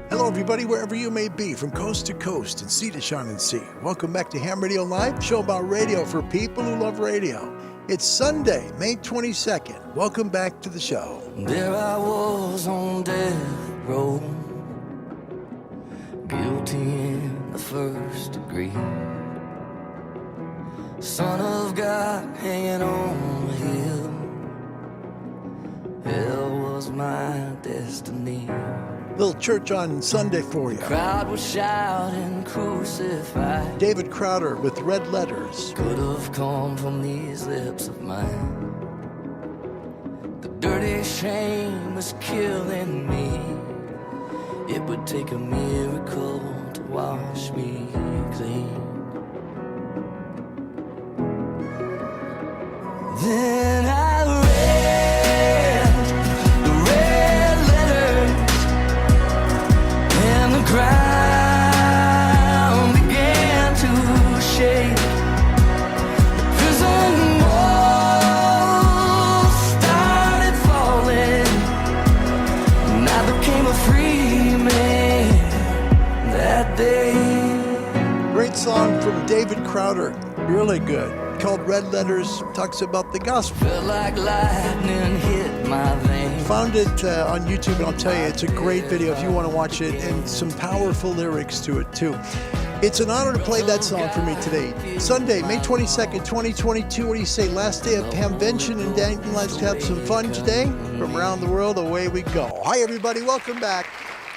Hello, everybody, wherever you may be, from coast to coast and sea to shining sea. Welcome back to Ham Radio Live, show about radio for people who love radio. It's Sunday, May 22nd. Welcome back to the show. There I was on death row, guilty in the first degree, Son of God hanging on a hill. Hell was my destiny. Little church on Sunday for you. The crowd was shouting, crucified. David Crowder with Red Letters. Could have come from these lips of mine. The dirty shame was killing me. It would take a miracle to wash me clean. Then I read the red letters, and the ground began to shake. The prison walls started falling, and I became a free man that day. Great song from David Crowder. Really good. Called Red Letters. Talks about the gospel. Felt like lightning hit my vein. Found it on YouTube, and I'll tell you, it's a great video if you want to watch it, and some powerful lyrics to it, too. It's an honor to play that song for me today. Sunday, May 22nd, 2022. What do you say? Last day of Hamvention in Danton. Let's have some fun today. From around the world, away we go. Hi, everybody. Welcome back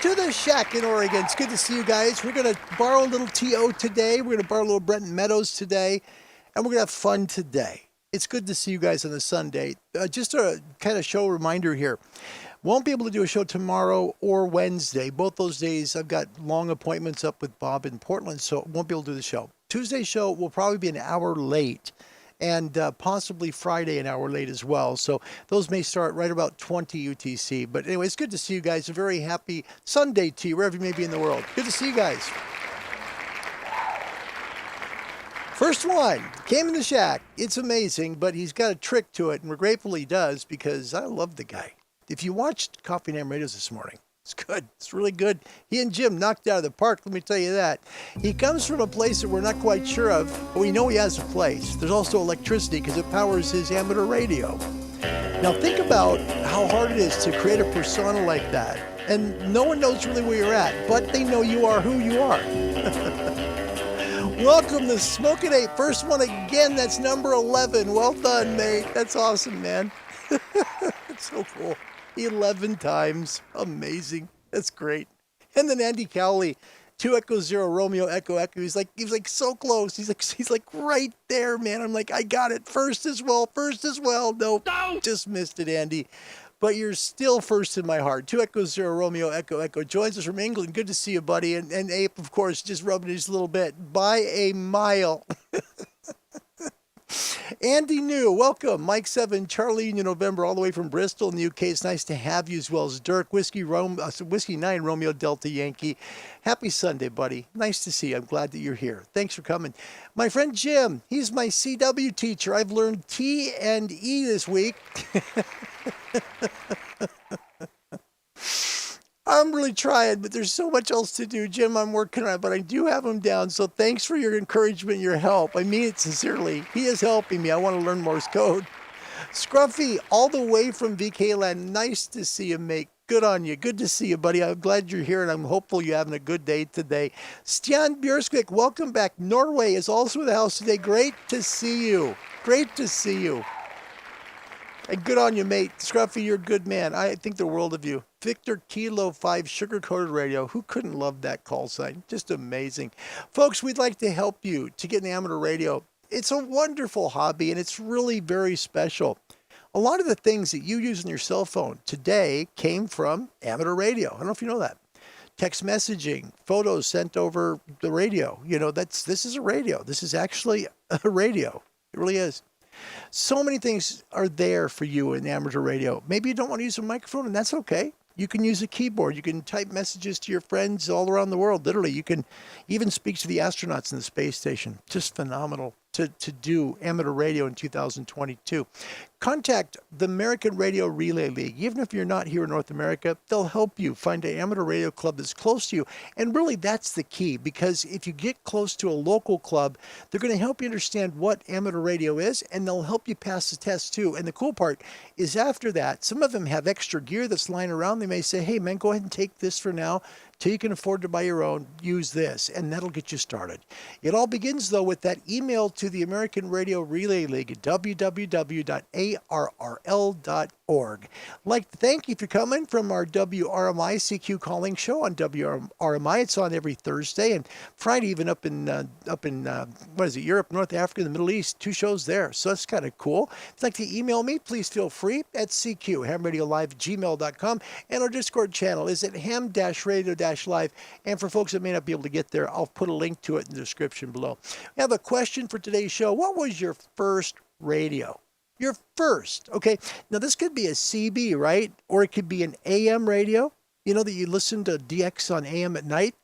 to the Shack in Oregon. It's good to see you guys. We're going to borrow a little T.O. today. We're going to borrow a little Brenton Meadows today. And we're going to have fun today. It's good to see you guys on a Sunday. Just a kind of show reminder here. Won't be able to do a show tomorrow or Wednesday. Both those days I've got long appointments up with Bob in Portland, so won't be able to do the show. Tuesday's show will probably be an hour late, and possibly Friday an hour late as well. So those may start right about 20 UTC. But anyway, it's good to see you guys. A very happy Sunday to you, wherever you may be in the world. Good to see you guys. First one came in the Shack. It's amazing, but he's got a trick to it, and we're grateful he does because I love the guy. If you watched Coffee and Ham Radios this morning, it's good. It's really good. He and Jim knocked it out of the park, let me tell you that. He comes from a place that we're not quite sure of, but we know he has a place. There's also electricity because it powers his amateur radio. Now think about how hard it is to create a persona like that, and no one knows really where you're at, but they know you are who you are. Welcome to Smokin' 8. First one again, that's number 11. Well done, mate. That's awesome, man. That's so cool. 11 times. Amazing. That's great. And then Andy Cowley, 2 Echo 0 Romeo Echo Echo. He's like so close. He's like right there, man. I'm like, I got it. First as well. Nope. No. Just missed it, Andy. But you're still first in my heart. 2 Echo 0 Romeo Echo Echo joins us from England. Good to see you, buddy. And Ape, of course, just rubbing it just a little bit. By a mile. Andy New, welcome. Mike 7, Charlie Union November, all the way from Bristol in the UK. It's nice to have you, as well as Dirk, Whiskey 9 Romeo Delta Yankee. Happy Sunday, buddy. Nice to see you. I'm glad that you're here. Thanks for coming. My friend Jim, he's my CW teacher. I've learned T and E this week. I'm really trying, but there's so much else to do. Jim, I'm working on it, but I do have him down. So thanks for your encouragement, your help. I mean it sincerely. He is helping me. I want to learn Morse code. Scruffy, all the way from VK Land. Nice to see you, mate. Good on you. Good to see you, buddy. I'm glad you're here, and I'm hopeful you're having a good day today. Stian Bjørskvik, welcome back. Norway is also in the house today. Great to see you. Great to see you. And good on you, mate. Scruffy, you're a good man. I think the world of you. Victor Kilo 5 Sugar-Coated Radio. Who couldn't love that call sign? Just amazing. Folks, we'd like to help you to get an amateur radio. It's a wonderful hobby, and it's really very special. A lot of the things that you use on your cell phone today came from amateur radio. I don't know if you know that. Text messaging, photos sent over the radio. You know, this is a radio. This is actually a radio. It really is. So many things are there for you in amateur radio. Maybe you don't want to use a microphone, and that's okay. You can use a keyboard. You can type messages to your friends all around the world. Literally, you can even speak to the astronauts in the space station. Just phenomenal to do amateur radio in 2022. contact the American Radio Relay League. Even if you're not here in North America, they'll help you find an amateur radio club that's close to you. And really, that's the key, because if you get close to a local club, they're going to help you understand what amateur radio is, and they'll help you pass the test too. And the cool part is after that, some of them have extra gear that's lying around. They may say, hey, man, go ahead and take this for now. Till you can afford to buy your own, use this, and that'll get you started. It all begins, though, with that email to the American Radio Relay League at www.arrl.org. I'd like to thank you for coming from our WRMI CQ calling show on WRMI. It's on every Thursday and Friday, even up in what is it, Europe, North Africa, the Middle East. 2 shows there, so that's kind of cool. If you'd like to email me, please feel free at hamradiolive@gmail.com, and our Discord channel is at ham-radio-live. And for folks that may not be able to get there, I'll put a link to it in the description below. We have a question for today's show. What was your first radio? Your first. Okay. Now, this could be a CB, right? Or it could be an AM radio. You know that you listen to DX on AM at night?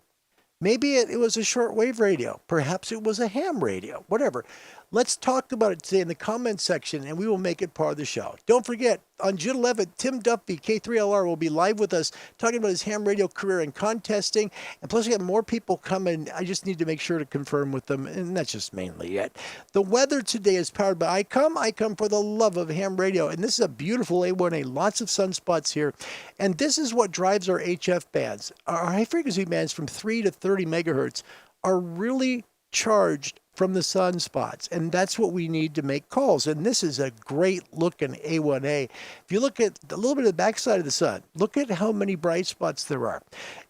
Maybe it was a shortwave radio. Perhaps it was a ham radio. Whatever. Let's talk about it today in the comments section, and we will make it part of the show. Don't forget, on June 11th, Tim Duffy, K3LR, will be live with us talking about his ham radio career and contesting. And plus, we have more people coming. I just need to make sure to confirm with them, and that's just mainly it. The weather today is powered by Icom. Icom for the love of ham radio. And this is a beautiful A1A, lots of sunspots here. And this is what drives our HF bands. Our high-frequency bands from 3 to 30 megahertz are really charged from the sunspots, and that's what we need to make calls. And this is a great looking A1A. If you look at a little bit of the backside of the sun, look at how many bright spots there are.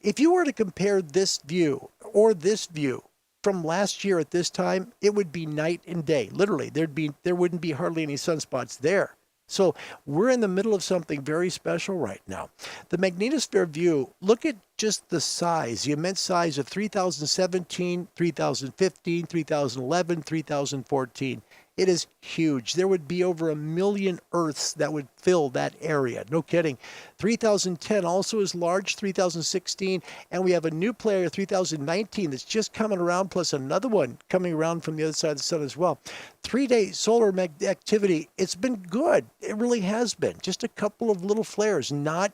If you were to compare this view or this view from last year at this time, it would be night and day. Literally, there wouldn't be hardly any sunspots there. So we're in the middle of something very special right now. The magnetosphere view, look at just the size, the immense size of 3017, 3015, 3011, 3014. It is huge. There would be over 1 million Earths that would fill that area. No kidding. 3010 also is large, 3016, and we have a new player, 3019, that's just coming around, plus another one coming around from the other side of the sun as well. 3-day solar activity, it's been good. It really has been. Just a couple of little flares, not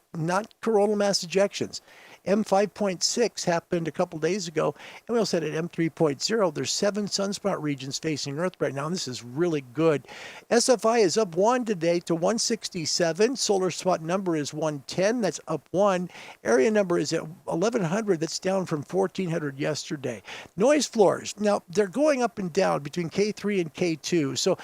coronal mass ejections. M5.6 happened a couple days ago, and we also had at M3.0. There's 7 sunspot regions facing Earth right now, and this is really good. SFI is up 1 today to 167. Solar spot number is 110. That's up 1. Area number is at 1100. That's down from 1400 yesterday. Noise floors. Now, they're going up and down between K3 and K2. So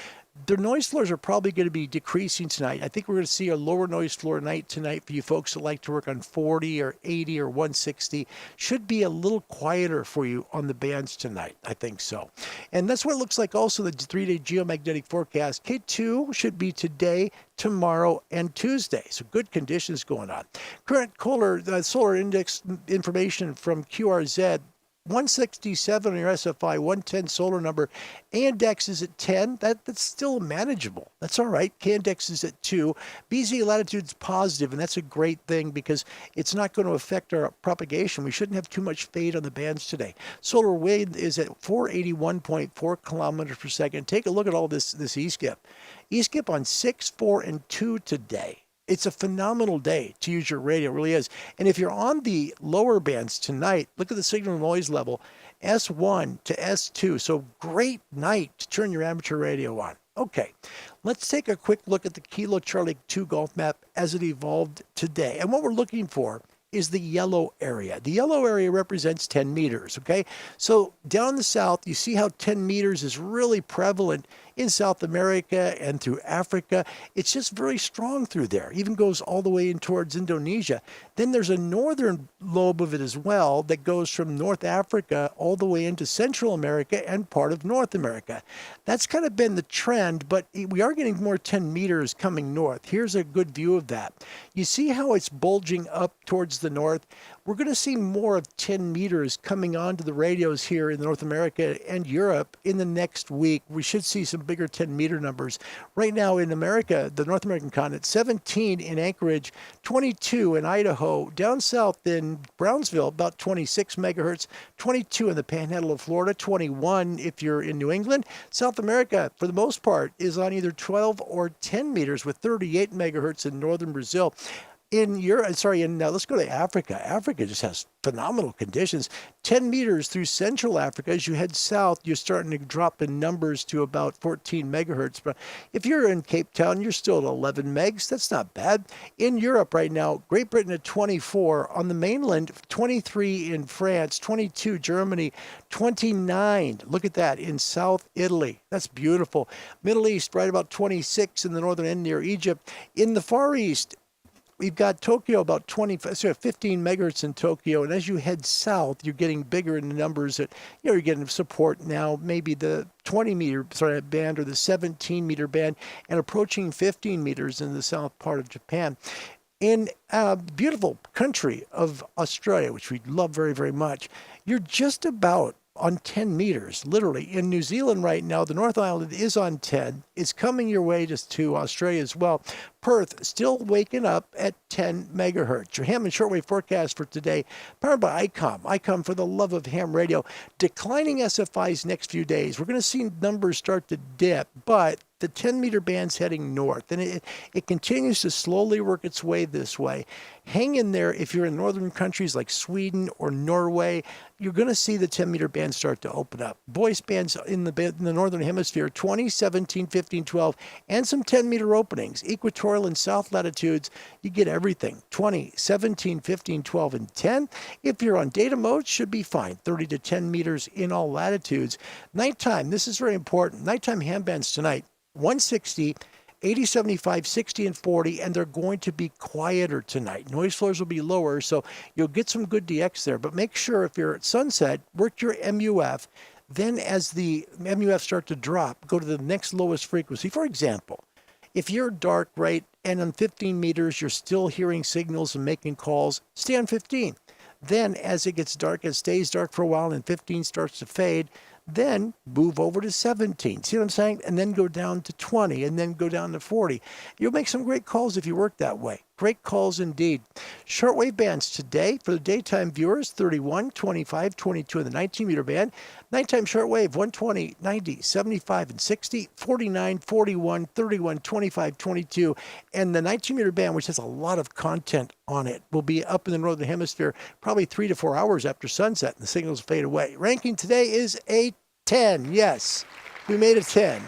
the noise floors are probably going to be decreasing tonight. I think we're going to see a lower noise floor night tonight for you folks that like to work on 40 or 80 or 160. Should be a little quieter for you on the bands tonight. I think so. And that's what it looks like also the 3-day geomagnetic forecast. K2 should be today, tomorrow, and Tuesday. So good conditions going on. Current solar index information from QRZ. 167 on your SFI, 110 solar number. A-index is at 10. That's still manageable. That's all right. K-index is at 2. BZ latitude's positive, and that's a great thing because it's not going to affect our propagation. We shouldn't have too much fade on the bands today. Solar wind is at 481.4 kilometers per second. Take a look at all this E-skip. E-skip on 6, 4, and 2 today. It's a phenomenal day to use your radio. It really is. And if you're on the lower bands tonight, look at the signal noise level, S1 to S2. So great night to turn your amateur radio on. Okay, let's take a quick look at the Kilo Charlie 2 Golf map as it evolved today. And what we're looking for is the yellow area. The yellow area represents 10 meters, okay? So down the south, you see how 10 meters is really prevalent in South America and through Africa. It's just very strong through there. Even goes all the way in towards Indonesia. Then there's a northern lobe of it as well that goes from North Africa all the way into Central America and part of North America. That's kind of been the trend, but we are getting more 10 meters coming north. Here's a good view of that. You see how it's bulging up towards the north? We're going to see more of 10 meters coming onto the radios here in North America and Europe in the next week. We should see some bigger 10-meter numbers. Right now in America, the North American continent, 17 in Anchorage, 22 in Idaho. Down south in Brownsville, about 26 megahertz, 22 in the Panhandle of Florida, 21 if you're in New England. South America, for the most part, is on either 12 or 10 meters with 38 megahertz in northern Brazil. Let's go to Africa. Africa just has phenomenal conditions. 10 meters through Central Africa. As you head south, you're starting to drop in numbers to about 14 megahertz. But if you're in Cape Town, you're still at 11 megs. That's not bad. In Europe right now, Great Britain at 24. On the mainland, 23 in France, 22 Germany, 29. Look at that in South Italy. That's beautiful. Middle East, right about 26 in the northern end near Egypt. In the Far East, we've got Tokyo about 15 megahertz in Tokyo, and as you head south, you're getting bigger in the numbers that you're getting support now. Maybe the 20-meter band or the 17-meter band, and approaching 15 meters in the south part of Japan. In beautiful country of Australia, which we love very, very much, you're just about on 10 meters, literally. In New Zealand right now, the North Island is on 10. It's coming your way just to Australia as well. Perth still waking up at 10 megahertz. Your ham and shortwave forecast for today, powered by Icom. Icom, for the love of ham radio. Declining SFIs next few days. We're going to see numbers start to dip, but the 10-meter band's heading north, and it continues to slowly work its way this way. Hang in there. If you're in northern countries like Sweden or Norway, you're going to see the 10-meter band start to open up. Voice bands in the northern hemisphere, 20, 17, 15, 12, and some 10-meter openings. Equatorial and south latitudes, you get everything. 20, 17, 15, 12, and 10. If you're on data mode, should be fine. 30 to 10 meters in all latitudes. Nighttime, this is very important. Nighttime ham bands tonight, 160, 80, 75, 60, and 40, and they're going to be quieter tonight. Noise floors will be lower, so you'll get some good DX there. But make sure if you're at sunset, work your MUF. Then as the MUF start to drop, go to the next lowest frequency. For example, if you're dark, right, and on 15 meters, you're still hearing signals and making calls, stay on 15. Then as it gets dark, it stays dark for a while, and 15 starts to fade. Then move over to 17. See what I'm saying? And then go down to 20, and then go down to 40. You'll make some great calls if you work that way. Great calls indeed. Shortwave bands today for the daytime viewers, 31, 25, 22 in the 19-meter band. Nighttime shortwave, 120, 90, 75, and 60, 49, 41, 31, 25, 22. And the 19-meter band, which has a lot of content on it, will be up in the northern hemisphere probably 3 to 4 hours after sunset, and the signals fade away. Ranking today is a 10. Yes, we made a 10.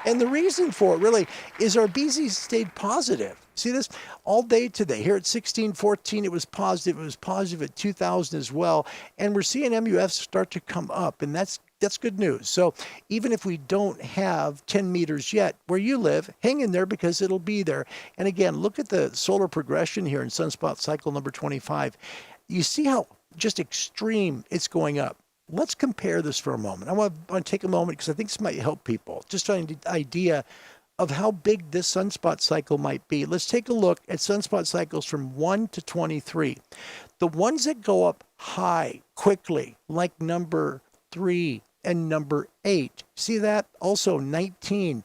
And the reason for it really is our BZ stayed positive. See this all day today. Here at 1614, it was positive. It was positive at 2000 as well. And we're seeing MUFs start to come up, and that's good news. So even if we don't have 10 meters yet where you live, hang in there because it'll be there. And again, look at the solar progression here in sunspot cycle number 25. You see how just extreme it's going up. Let's compare this for a moment. I want to take a moment because I think this might help people. Just trying to get an idea of how big this sunspot cycle might be. Let's take a look at sunspot cycles from 1 to 23. The ones that go up high quickly, like number 3 and number 8. See that? Also 19.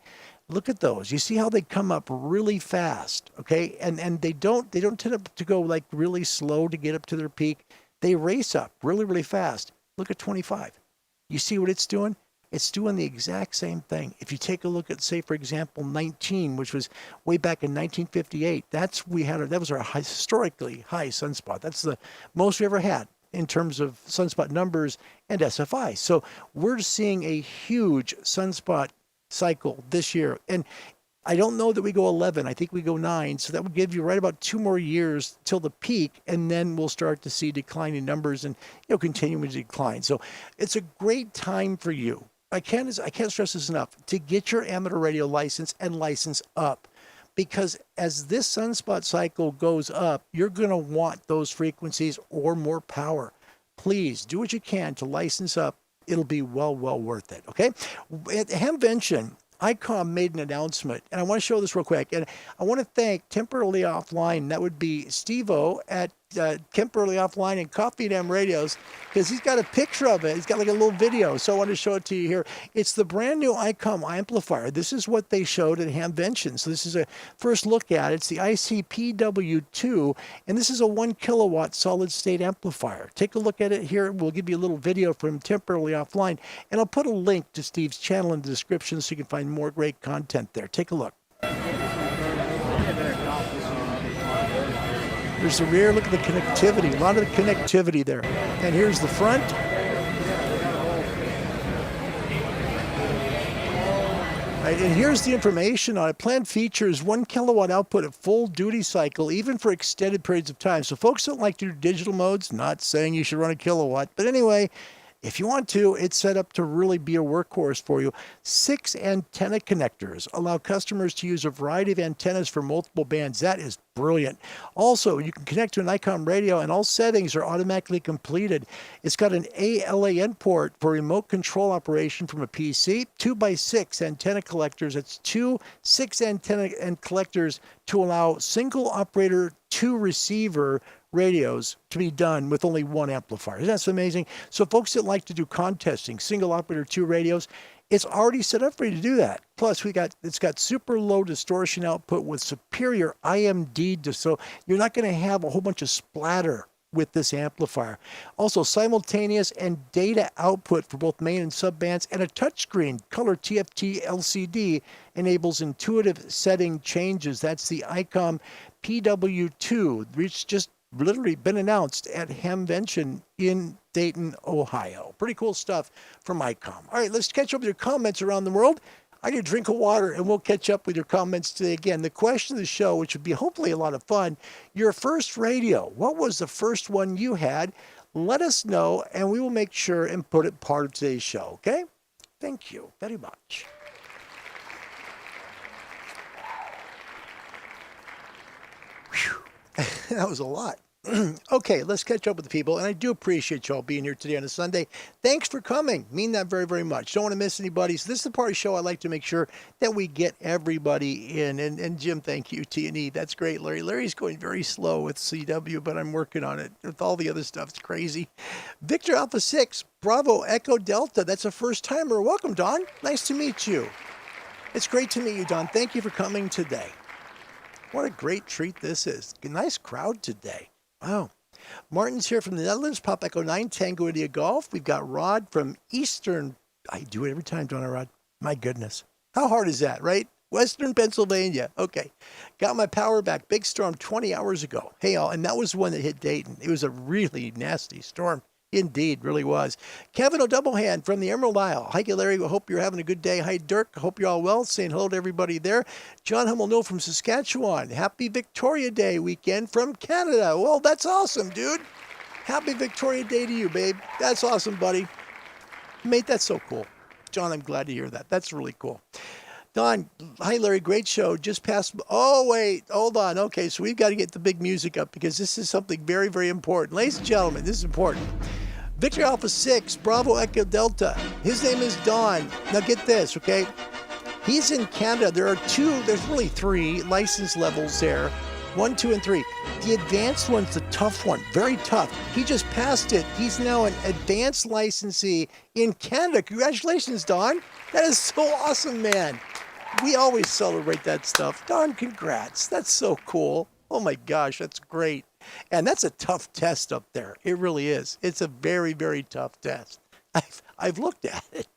Look at those. You see how they come up really fast, okay? And they don't tend to go like really slow to get up to their peak. They race up really, really fast. Look at 25. You see what it's doing? It's doing the exact same thing. If you take a look at, say, for example, 19, which was way back in 1958, that was our historically high sunspot. That's the most we ever had in terms of sunspot numbers and SFI. So we're seeing a huge sunspot cycle this year. And I don't know that we go 11. I think we go 9. So that would give you right about 2 more years till the peak, and then we'll start to see declining numbers and continuing to decline. So it's a great time for you. I can't stress this enough, to get your amateur radio license and license up. Because as this sunspot cycle goes up, you're going to want those frequencies or more power. Please do what you can to license up. It'll be well worth it, okay? At Hamvention, Icom made an announcement, and I want to show this real quick. And I want to thank Temporarily Offline. That would be Steve-O at temporarily offline and Coffee and M radios, because he's got a picture of it. He's got like a little video, so I want to show it to you here. It's the brand new Icom amplifier. This is what they showed at Hamvention. So this is a first look at it. It's the PW2, and this is a 1 kilowatt solid state amplifier. Take a look at it here. We'll give you a little video from temporarily offline, and I'll put a link to Steve's channel in the description so you can find more great content there. Take a look. There's the rear. Look at the connectivity. A lot of the connectivity there. And here's the front. Right, and here's the information on it. Planned features 1 kilowatt output at full duty cycle, even for extended periods of time. So folks don't like to do digital modes, not saying you should run a kilowatt. But anyway, if you want to, it's set up to really be a workhorse for you. 6 antenna connectors allow customers to use a variety of antennas for multiple bands. That is brilliant. Also, you can connect to an Icom radio and all settings are automatically completed. It's got an ALAN port for remote control operation from a PC, 2x6 antenna collectors. It's 2 6 antenna and collectors to allow single operator 2 receiver radios to be done with only 1 amplifier. Isn't that amazing? So folks that like to do contesting, single operator 2 radios, it's already set up for you to do that. Plus, it's got super low distortion output with superior IMD, so you're not going to have a whole bunch of splatter with this amplifier. Also, simultaneous and data output for both main and subbands, and a touchscreen color TFT LCD enables intuitive setting changes. That's the Icom PW2, which just literally been announced at Hamvention in Dayton, Ohio. Pretty cool stuff from Icom. All right, let's catch up with your comments around the world. I need a drink of water, and we'll catch up with your comments today. Again, the question of the show, which would be hopefully a lot of fun, your first radio. What was the first one you had? Let us know, and we will make sure and put it part of today's show, okay? Thank you very much. Whew. That was a lot. Okay, let's catch up with the people, and I do appreciate y'all being here today on a Sunday. Thanks for coming. Mean that very, very much. Don't want to miss anybody. So this is the part of the show I like to make sure that we get everybody in. And Jim, thank you. T&E, that's great. Larry's going very slow with CW, but I'm working on it. With all the other stuff, it's crazy. Victor Alpha 6, Bravo Echo Delta. That's a first-timer. Welcome, Don. Nice to meet you. It's great to meet you, Don. Thank you for coming today. What a great treat this is. A nice crowd today. Wow. Martin's here from the Netherlands, Pop Echo 9 Tango India Golf. We've got Rod from Eastern. I do it every time, don't I, Rod? My goodness. How hard is that, right? Western Pennsylvania. Okay. Got my power back. Big storm 20 hours ago. Hey, all. And that was the one that hit Dayton. It was a really nasty storm. Indeed, really was. Kevin O'Doublehand from the Emerald Isle. Hi, Larry. I hope you're having a good day. Hi, Dirk. I hope you're all well. Saying hello to everybody there. John Hummel from Saskatchewan. Happy Victoria Day weekend from Canada. Well, that's awesome, dude. Happy Victoria Day to you, babe. That's awesome, buddy. Mate, that's so cool. John, I'm glad to hear that. That's really cool. Don, hi, Larry. Great show. Just passed. Oh, wait. Hold on. Okay, so we've got to get the big music up because this is something very, very important. Ladies and gentlemen, this is important. Victor Alpha 6, Bravo Echo Delta. His name is Don. Now get this, okay? He's in Canada. There's really 3 license levels there. 1, 2, and 3. The advanced one's the tough one. Very tough. He just passed it. He's now an advanced licensee in Canada. Congratulations, Don. That is so awesome, man. We always celebrate that stuff. Don, congrats. That's so cool. Oh my gosh, that's great. And that's a tough test up there. It really is. It's a very, very tough test. I've looked at it.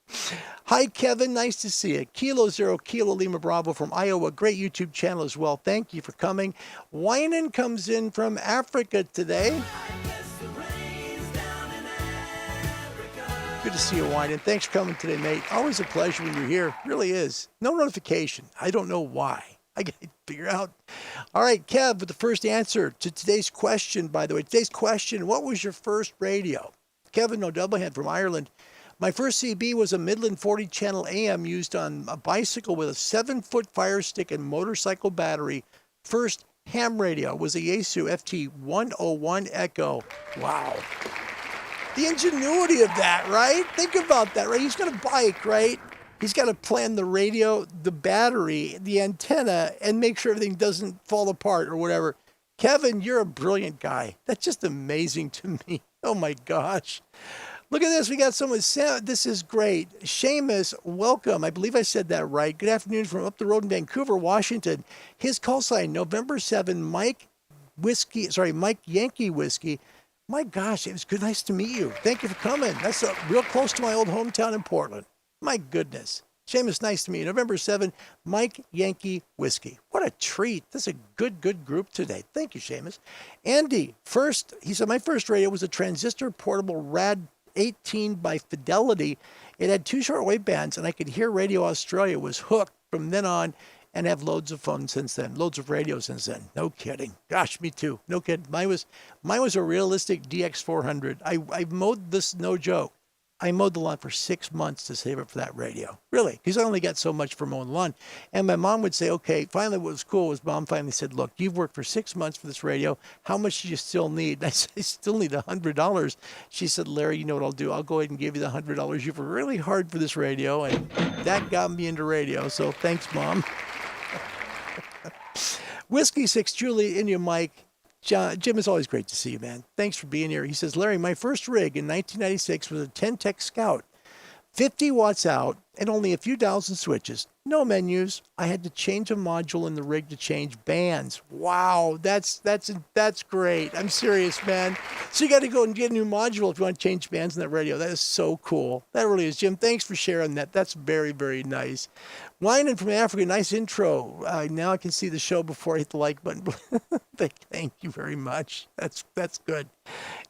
Hi, Kevin. Nice to see you. Kilo Zero Kilo Lima Bravo from Iowa. Great YouTube channel as well. Thank you for coming. Winan comes in from Africa today. Good to see you, Winan. Thanks for coming today, mate. Always a pleasure when you're here. Really is. No notification. I don't know why. I got to figure out. All right, Kev, with the first answer to today's question, by the way. Today's question, what was your first radio? Kevin O'Doublehand from Ireland. My first CB was a Midland 40-channel AM used on a bicycle with a 7-foot fire stick and motorcycle battery. First ham radio was a Yaesu FT101 Echo. Wow. The ingenuity of that, right? Think about that, right? He's got a bike, right? He's got to plan the radio, the battery, the antenna, and make sure everything doesn't fall apart or whatever. Kevin, you're a brilliant guy. That's just amazing to me. Oh my gosh. Look at this. We got someone. This is great. Seamus, welcome. I believe I said that right. Good afternoon from up the road in Vancouver, Washington. His call sign, November 7, Mike Yankee Whiskey. My gosh, it was good. Nice to meet you. Thank you for coming. That's real close to my old hometown in Portland. My goodness. Seamus, nice to meet you. November 7, Mike Yankee Whiskey. What a treat. This is a good group today. Thank you, Seamus. Andy, he said, my first radio was a transistor portable Rad 18 by Fidelity. It had 2 shortwave bands, and I could hear Radio Australia. Was hooked from then on and have loads of fun since then. Loads of radio since then. No kidding. Gosh, me too. No kidding. Mine was a realistic DX400. I mowed this, no joke. I mowed the lawn for 6 months to save up for that radio. Really, because I only got so much for mowing the lawn. And my mom would say, okay, finally what was cool was Mom finally said, look, you've worked for 6 months for this radio. How much do you still need? And I said, I still need $100. She said, Larry, you know what I'll do? I'll go ahead and give you the $100. You've worked really hard for this radio. And that got me into radio. So thanks, Mom. Whiskey 6, Julie, India Mike. Jim, it's always great to see you, man. Thanks for being here. He says, Larry, my first rig in 1996 was a 10-tech Scout. 50 watts out and only a few dials and switches. No menus. I had to change a module in the rig to change bands. Wow, that's great. I'm serious, man. So you got to go and get a new module if you want to change bands in that radio. That is so cool. That really is. Jim, thanks for sharing that. That's very, very nice. Wyman from Africa, nice intro. Now I can see the show before I hit the like button. Thank you very much. That's good.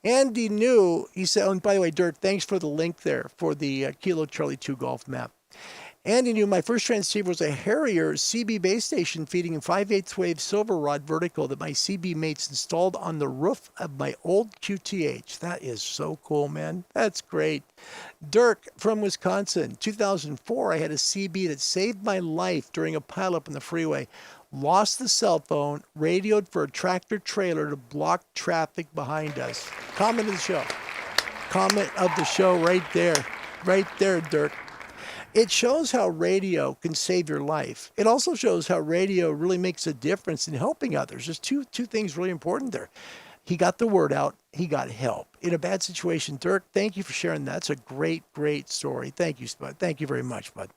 Andy New, he said, and by the way, Dirk, thanks for the link there for the Kilo Charlie 2 golf map. Andy New, my first transceiver was a Harrier CB base station feeding a 5/8 wave silver rod vertical that my CB mates installed on the roof of my old QTH. That is so cool, man. That's great. Dirk from Wisconsin, 2004, I had a CB that saved my life during a pileup on the freeway. Lost the cell phone, radioed for a tractor trailer to block traffic behind us. Comment of the show. Comment of the show right there. Right there, Dirk. It shows how radio can save your life. It also shows how radio really makes a difference in helping others. There's two things really important there. He got the word out. He got help in a bad situation. Dirk, thank you for sharing that. It's a great story. Thank you, Spud. Thank you very much, Bud.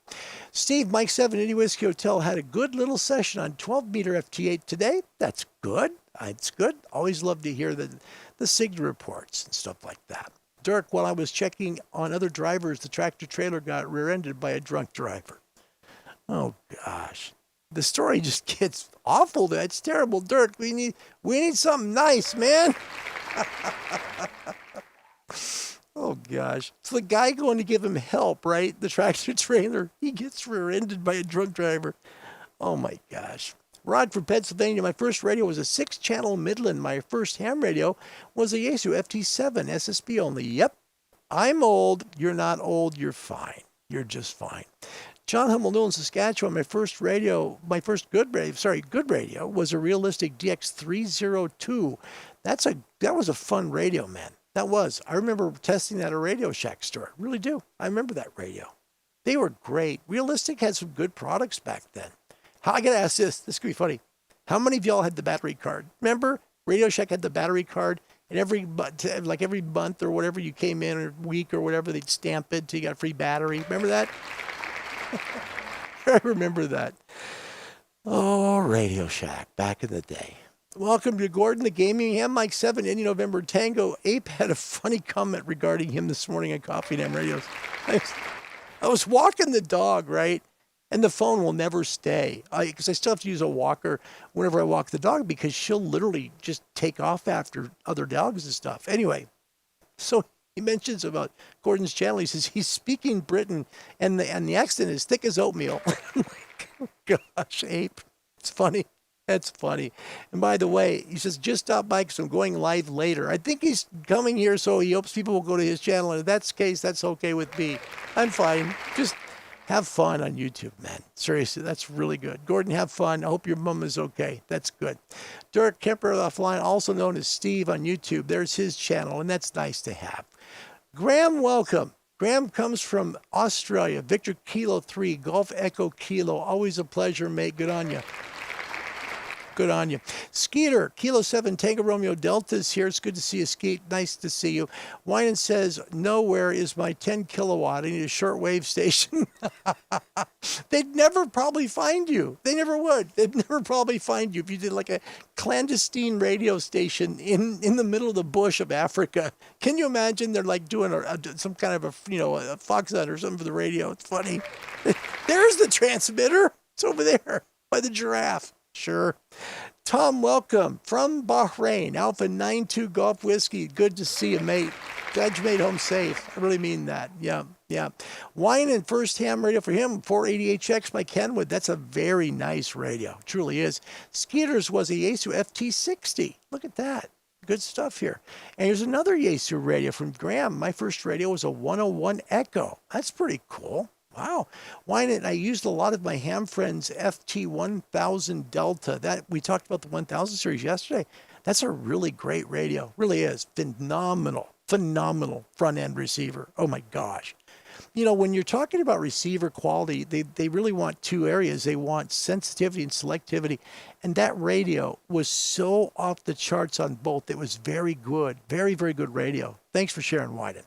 Steve, Mike 7, Indy Whiskey Hotel had a good little session on 12-meter FT8 today. That's good. It's good. Always love to hear the signal reports and stuff like that. Dirk, while I was checking on other drivers, the tractor trailer got rear-ended by a drunk driver. Oh, gosh. The story just gets awful. It's terrible. Dirk, we need something nice, man. Oh, gosh. So the guy going to give him help, right? The tractor trailer, he gets rear-ended by a drunk driver. Oh, my gosh. Rod from Pennsylvania, my first radio was a 6-channel Midland. My first ham radio was a Yaesu FT7, SSB only. Yep, I'm old. You're not old. You're fine. You're just fine. John Hummel, in Saskatchewan, my first good radio was a realistic DX302. That was a fun radio, man. That was. I remember testing that at a Radio Shack store. Really do. I remember that radio. They were great. Realistic had some good products back then. I got to ask this. This could be funny. How many of y'all had the battery card? Remember, Radio Shack had the battery card, and every month or whatever you came in, or week or whatever, they'd stamp it till you got a free battery. Remember that? I remember that. Oh, Radio Shack, back in the day. Welcome to Gordon, the Gaming Ham, Mike 7, Indy November Tango. Ape had a funny comment regarding him this morning on Coffee and Ham Radios. I was walking the dog, right? And the phone will never stay because I still have to use a walker whenever I walk the dog because she'll literally just take off after other dogs and stuff. Anyway, so he mentions about Gordon's channel. He says he's speaking Britain and the accent is thick as oatmeal. I'm like, gosh, Ape. It's funny. That's funny. And by the way, he says, just stop by because I'm going live later. I think he's coming here so he hopes people will go to his channel. And if that's the case, that's okay with me. I'm fine. Just have fun on YouTube, man. Seriously, that's really good. Gordon, have fun. I hope your mom is okay. That's good. Dirk Kemper Offline, also known as Steve on YouTube. There's his channel, and that's nice to have. Graham, welcome. Graham comes from Australia. Victor Kilo 3, Golf Echo Kilo. Always a pleasure, mate. Good on you. Good on you. Skeeter, Kilo 7 Tango Romeo Delta's here. It's good to see you, Skeet. Nice to see you. Winan says, nowhere is my 10 kilowatt. I need a shortwave station. They'd never probably find you. They never would. They'd never probably find you if you did like a clandestine radio station in the middle of the bush of Africa. Can you imagine they're like doing some kind of a fox hunt or something for the radio? It's funny. There's the transmitter. It's over there by the giraffe. Sure. Tom, welcome from Bahrain, Alpha 92 Golf Whiskey. Good to see you, mate. Glad you made home safe. I really mean that. Yeah. Wine and first ham radio for him, 480HX by Kenwood. That's a very nice radio. It truly is. Skeeter's was a Yaesu FT60. Look at that. Good stuff here. And here's another Yaesu radio from Graham. My first radio was a 101 Echo. That's pretty cool. Wow. Wine and I used a lot of my Ham Friends FT1000 Delta. That we talked about the 1000 series yesterday. That's a really great radio. Really is. Phenomenal front end receiver. Oh my gosh. When you're talking about receiver quality, they really want two areas. They want sensitivity and selectivity. And that radio was so off the charts on both. It was very good. Very, very good radio. Thanks for sharing, Wyden.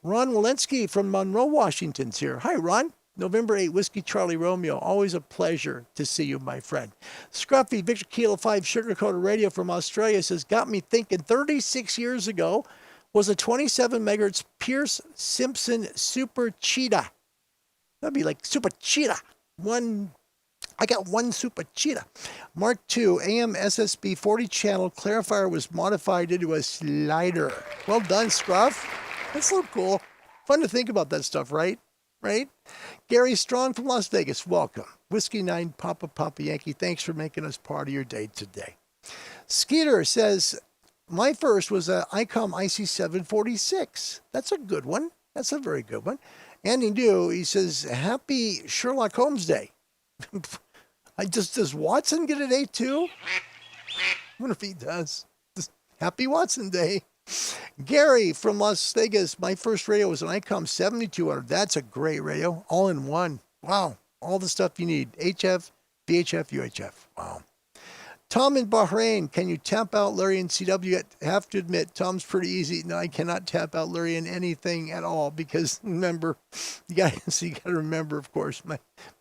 Ron Walensky from Monroe, Washington's here. Hi, Ron. November 8, Whiskey Charlie Romeo. Always a pleasure to see you, my friend. Scruffy, Victor Kilo 5 Sugar-Coated Radio from Australia says, got me thinking 36 years ago was a 27 megahertz Pierce Simpson Super Cheetah. That'd be like Super Cheetah. I got one Super Cheetah. Mark II AM SSB 40 channel clarifier was modified into a slider. Well done, Scruff. That's so cool. Fun to think about that stuff, right? Gary Strong from Las Vegas, welcome. Whiskey 9 Papa Yankee, thanks for making us part of your day today. Skeeter says, my first was a Icom IC746. That's a good one. That's a very good one. Andy New, he says, happy Sherlock Holmes Day. Does Watson get a day too? I wonder if he does. Happy Watson Day. Gary from Las Vegas, my first radio was an Icom 7200. That's a great radio. All in one. Wow. All the stuff you need. HF, VHF, UHF. Wow. Tom in Bahrain, can you tap out Larry in CW? I have to admit, Tom's pretty easy. No, I cannot tap out Larry in anything at all because remember, you got to remember, of course,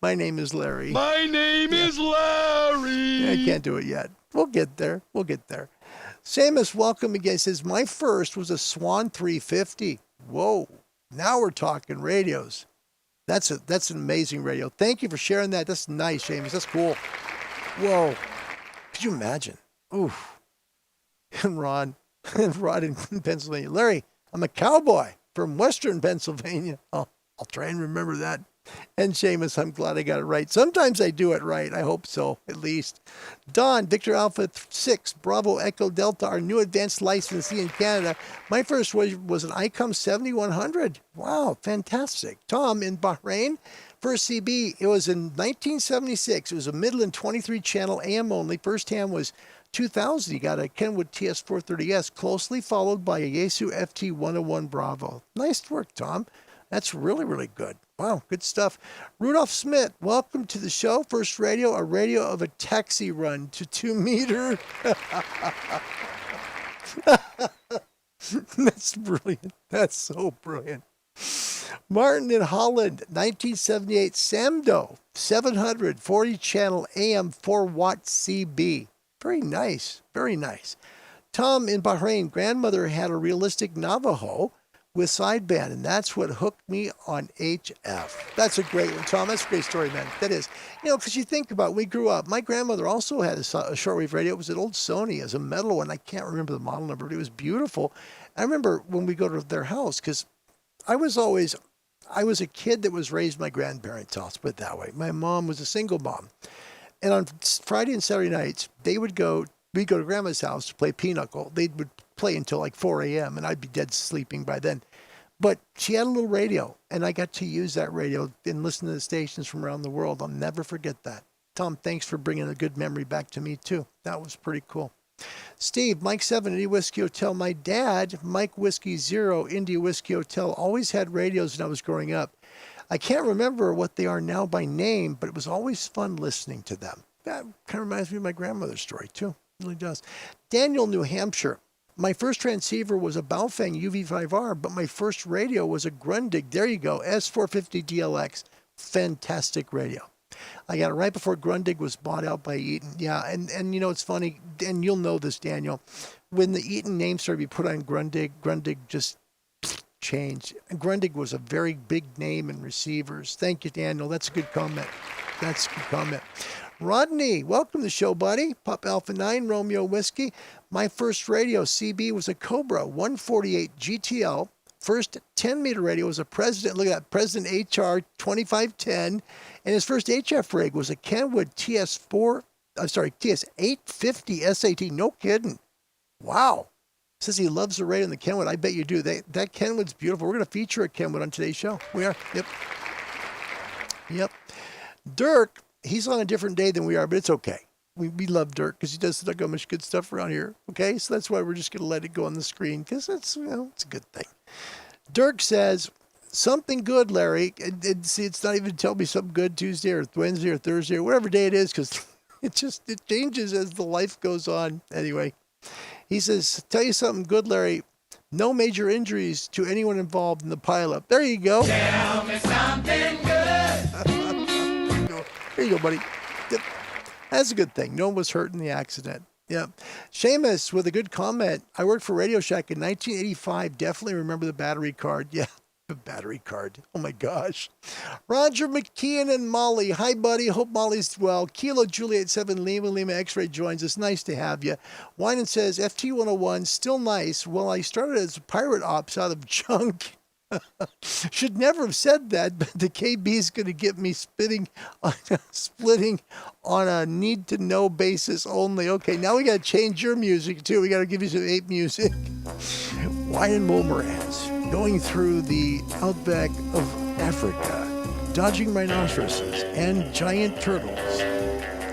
my name is Larry. My name is Larry. I can't do it yet. We'll get there. Seamus, welcome again. He says, my first was a Swan 350. Whoa. Now we're talking radios. That's an amazing radio. Thank you for sharing that. That's nice, Seamus. That's cool. Whoa. Could you imagine? Oof. And Rod in Pennsylvania. Larry, I'm a cowboy from Western Pennsylvania. I'll try and remember that. And Seamus, I'm glad I got it right. Sometimes I do it right. I hope so, at least. Don, Victor Alpha 6, Bravo Echo Delta, our new advanced licensee in Canada. My first was an Icom 7100. Wow, fantastic. Tom in Bahrain. First CB, it was in 1976. It was a Midland 23 channel AM only. First ham was 2000. You got a Kenwood TS-950S, closely followed by a Yaesu FT101 Bravo. Nice work, Tom. That's really, really good. Wow, good stuff. Rudolph Smith, welcome to the show. First radio, a radio of a taxi run to 2 meter. That's brilliant. That's so brilliant. Martin in Holland, 1978 Samdo 740 channel AM 4 watt CB. Very nice. Very nice. Tom in Bahrain, grandmother had a realistic Navajo with sideband, and that's what hooked me on HF. That's a great one, Tom. That's a great story, man. That is. Because you think about it, we grew up. My grandmother also had a shortwave radio. It was an old Sony, as a metal one. I can't remember the model number, but it was beautiful. I remember when we go to their house, because I was a kid that was raised my grandparents' house, put it that way. My mom was a single mom. And on Friday and Saturday nights, we'd go to Grandma's house to play pinochle. They would play until like 4 a.m. and I'd be dead sleeping by then. But she had a little radio, and I got to use that radio and listen to the stations from around the world. I'll never forget that. Tom, thanks for bringing a good memory back to me, too. That was pretty cool. Steve, Mike 7, Indy Whiskey Hotel. My dad, Mike Whiskey 0, Indy Whiskey Hotel, always had radios when I was growing up. I can't remember what they are now by name, but it was always fun listening to them. that kind of reminds me of my grandmother's story, too. It really does. Daniel, New Hampshire. My first transceiver was a Baofeng UV5R, but my first radio was a Grundig. There you go, S450 DLX. Fantastic radio. I got it right before Grundig was bought out by Eaton. Yeah, and you know, it's funny, and you'll know this, Daniel. When the Eaton name started to be put on Grundig, Grundig just changed. And Grundig was a very big name in receivers. Thank you, Daniel. That's a good comment. That's a good comment. Rodney, welcome to the show, buddy. Pop Alpha 9, Romeo Whiskey. My first radio, CB, was a Cobra 148 GTL. First 10-meter radio was a President, look at that, President HR 2510. And his first HF rig was a Kenwood TS-850 SAT. No kidding. Wow. Says he loves the radio and the Kenwood. I bet you do. That Kenwood's beautiful. We're going to feature a Kenwood on today's show. We are. Yep. Dirk, he's on a different day than we are, but it's okay. We love Dirk because he does so much good stuff around here. Okay, so that's why we're just going to let it go on the screen because it's a good thing. Dirk says, something good, Larry. And see, it's not even tell me something good Tuesday or Wednesday or Thursday or whatever day it is because it changes as the life goes on. Anyway, he says, tell you something good, Larry. No major injuries to anyone involved in the pileup. There you go. Tell me something good. There you go, buddy. Yep. That's a good thing. No one was hurt in the accident. Yeah. Seamus with a good comment. I worked for Radio Shack in 1985. Definitely remember the battery card. Yeah, the battery card. Oh, my gosh. Roger McKeon and Molly. Hi, buddy. Hope Molly's well. Kilo Juliet 7 Lima X-Ray joins us. Nice to have you. Winan says, FT101, still nice. Well, I started as a pirate ops out of junk. Should never have said that, but the KB is going to get me splitting on a need-to-know basis only. Okay, now we got to change your music, too. We got to give you some ape music. Winan Wolmerans, going through the outback of Africa, dodging rhinoceroses and giant turtles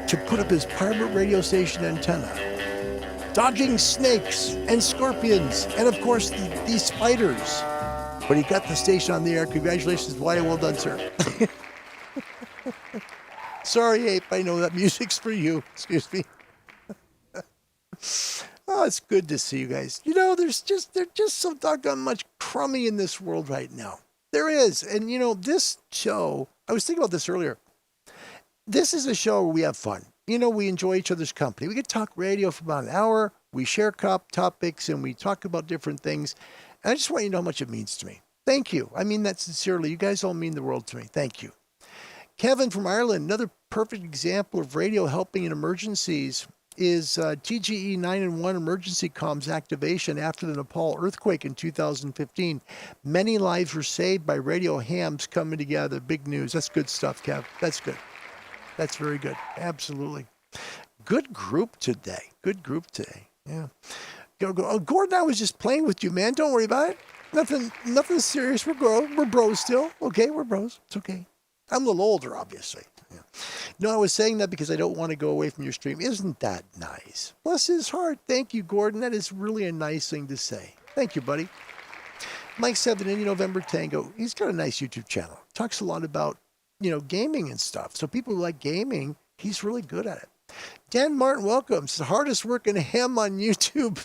to put up his pirate radio station antenna, dodging snakes and scorpions, and, of course, these spiders. But he got the station on the air. Congratulations, Wyatt. Well done, sir. Sorry, Ape. I know that music's for you. Excuse me. Oh, it's good to see you guys. You know, there's just so doggone much crummy in this world right now. There is. And, you know, this show, I was thinking about this earlier. This is a show where we have fun. You know, we enjoy each other's company. We can talk radio for about an hour. We share topics and we talk about different things. And I just want you to know how much it means to me. Thank you. I mean that sincerely. You guys all mean the world to me. Thank you. Kevin from Ireland, another perfect example of radio helping in emergencies is TGE 9-1 emergency comms activation after the Nepal earthquake in 2015. Many lives were saved by radio hams coming together. Big news. That's good stuff, Kev. That's good. That's very good. Absolutely. Good group today. Good group today. Yeah. Oh, Gordon, I was just playing with you, man. Don't worry about it. Nothing serious. We're bros still. Okay, we're bros. It's okay. I'm a little older, obviously. Yeah. No, I was saying that because I don't want to go away from your stream. Isn't that nice? Bless his heart. Thank you, Gordon. That is really a nice thing to say. Thank you, buddy. Mike 7 India November Tango. He's got a nice YouTube channel. Talks a lot about, you know, gaming and stuff. So people who like gaming, he's really good at it. Dan Martin, welcome. It's the hardest working ham on YouTube.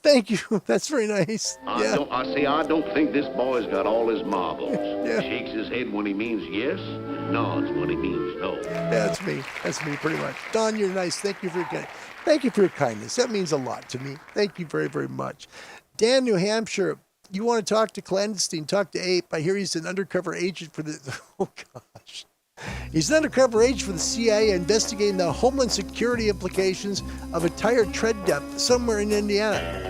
Thank you. That's very nice. I don't think this boy's got all his marbles. Yeah. Shakes his head when he means yes, and nods when he means no. Yeah, that's me. That's me, pretty much. Don, you're nice. Thank you for your kindness. That means a lot to me. Thank you very, very much. Dan, New Hampshire, you want to talk to Clandestine, talk to Ape. I hear he's an undercover agent for the... Oh, gosh. He's an undercover agent for the CIA investigating the homeland security implications of a tire tread depth somewhere in Indiana.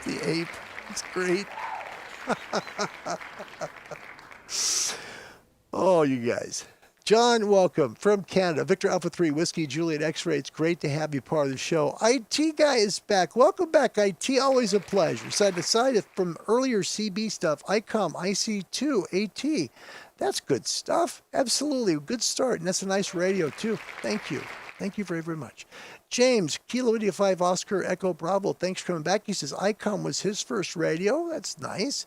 The Ape. It's great. Oh, you guys. John, welcome from Canada. Victor Alpha 3, Whiskey, Juliet X-Ray. It's great to have you part of the show. IT guy is back. Welcome back, IT. Always a pleasure. Side to side from earlier CB stuff. Icom, IC2, AT. That's good stuff. Absolutely. Good start. And that's a nice radio, too. Thank you. Thank you very, very much. James, Kilo India 5 Oscar Echo Bravo. Thanks for coming back. He says Icom was his first radio. That's nice.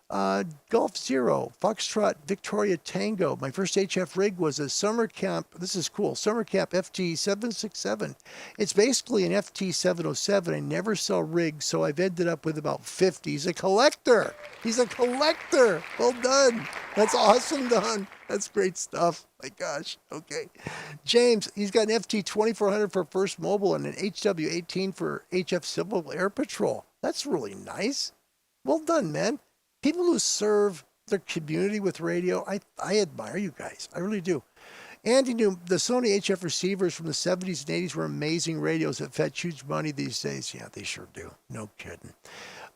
Golf Zero, Foxtrot, Victoria Tango. My first HF rig was a summer camp. This is cool. Summer camp FT767. It's basically an FT707. I never sell rigs, so I've ended up with about 50. He's a collector. He's a collector. Well done. That's awesome done. That's great stuff. My gosh. Okay. James, he's got an FT2400 for First Mobile and an HW18 for HF Civil Air Patrol. That's really nice. Well done, man. People who serve their community with radio, I admire you guys. I really do. Andy knew the Sony HF receivers from the 70s and 80s were amazing radios that fetch huge money these days. Yeah, they sure do. No kidding.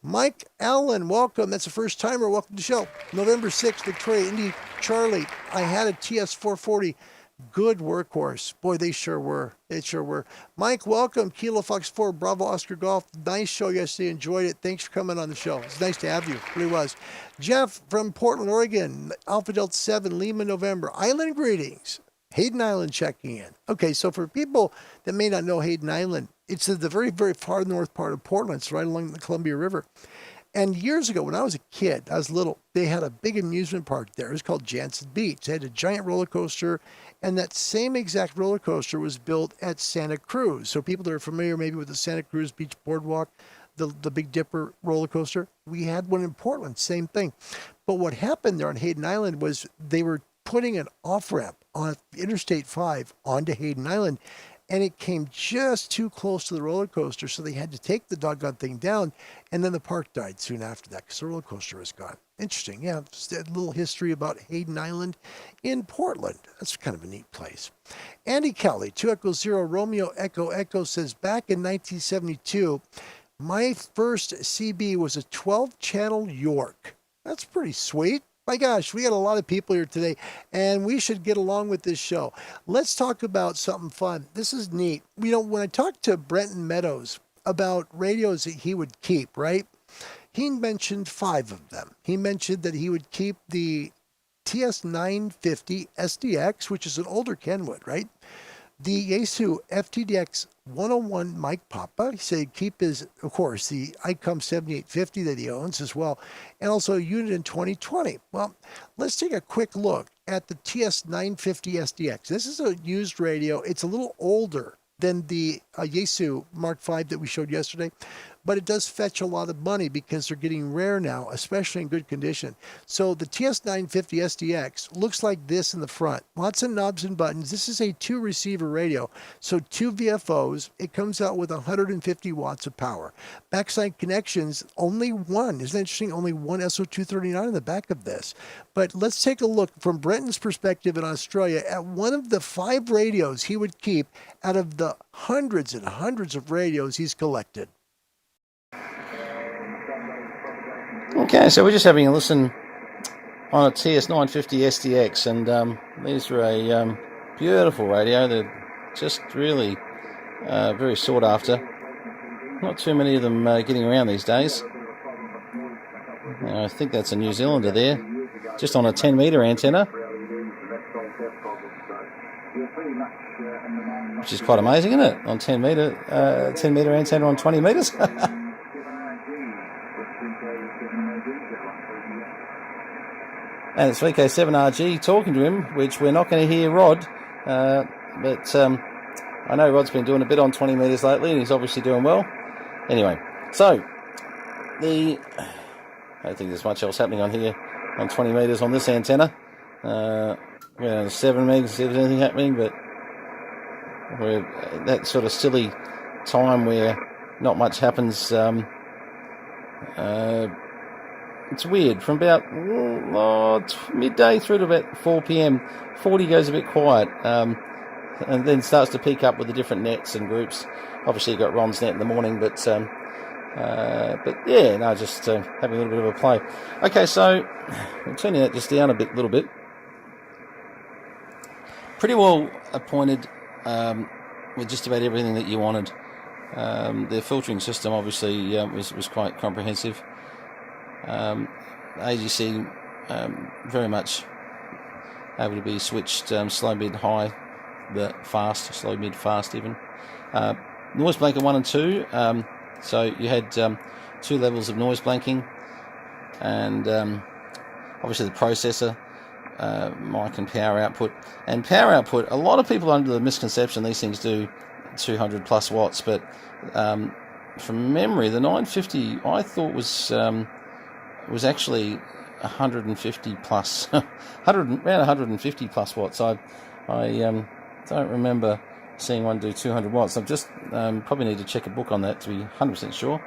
Mike Allen, welcome. That's a first timer. Welcome to the show. November 6th, Victoria, Indy, Charlie. I had a TS-440. Good workhorse. Boy, they sure were. They sure were. Mike, welcome. Kilo Fox 4, Bravo Oscar Golf. Nice show yesterday. Enjoyed it. Thanks for coming on the show. It's nice to have you. It really was. Jeff from Portland, Oregon. Alpha Delta 7, Lima, November. Island greetings. Hayden Island checking in. Okay, so for people that may not know Hayden Island, it's at the very, very far north part of Portland. It's right along the Columbia River. And years ago, when I was a kid, I was little, they had a big amusement park there. It was called Jansen Beach. They had a giant roller coaster, and that same exact roller coaster was built at Santa Cruz. So people that are familiar maybe with the Santa Cruz Beach Boardwalk, the Big Dipper roller coaster, we had one in Portland, same thing. But what happened there on Hayden Island was they were putting an off-ramp on Interstate 5 onto Hayden Island, and it came just too close to the roller coaster, so they had to take the doggone thing down, and then the park died soon after that because the roller coaster was gone. Interesting, yeah, just a little history about Hayden Island in Portland. That's kind of a neat place. Andy Kelly, 2 Echo 0 Romeo Echo Echo says, back in 1972, my first CB was a 12-channel York. That's pretty sweet. My gosh, we got a lot of people here today, and we should get along with this show. Let's talk about something fun. This is neat. You know, when I talked to Brenton Meadows about radios that he would keep, right? He mentioned 5 of them. He mentioned that he would keep the TS-950SDX, which is an older Kenwood, right? The Yaesu FTDX 101 Mike Papa. He said keep his, of course, the Icom 7850 that he owns as well, and also a unit in 2020. Well, let's take a quick look at the TS-950SDX. This is a used radio. It's a little older than the Yaesu Mark V that we showed yesterday, but it does fetch a lot of money because they're getting rare now, especially in good condition. So the TS-950SDX looks like this in the front. Lots of knobs and buttons. This is a 2-receiver radio, so 2 VFOs. It comes out with 150 watts of power. Backside connections, only one. Isn't that interesting? Only one SO239 in the back of this. But let's take a look from Brenton's perspective in Australia at one of the 5 radios he would keep out of the hundreds and hundreds of radios he's collected. Okay, so we're just having a listen on a TS-950SDX, and these are a beautiful radio. They're just really very sought after. Not too many of them getting around these days. I think that's a New Zealander there, just on a 10-metre antenna, which is quite amazing, isn't it? On 10-metre antenna on 20 metres. And it's VK7RG talking to him, which we're not going to hear Rod, but I know Rod's been doing a bit on 20 metres lately, and he's obviously doing well. Anyway, so I don't think there's much else happening on here on 20 metres on this antenna. We're on 7 megs, see if there's anything happening, but we're at that sort of silly time where not much happens. It's weird. From about midday through to about 4 p.m, 40 goes a bit quiet, and then starts to peak up with the different nets and groups. Obviously, you've got Ron's net in the morning, but yeah, no, just having a little bit of a play. Okay, so I'm turning that just down a little bit. Pretty well appointed with just about everything that you wanted. Their filtering system obviously was quite comprehensive. AGC very much able to be switched slow, mid, high, the fast, slow, mid, fast even. Noise blanket 1 and 2, so you had 2 levels of noise blanking. and obviously the processor, mic and power output. And power output, a lot of people are under the misconception these things do 200 plus watts, but from memory, the 950 I thought was actually 150 plus, around 150 plus watts. I don't remember seeing one do 200 watts. I've just probably need to check a book on that to be 100% sure.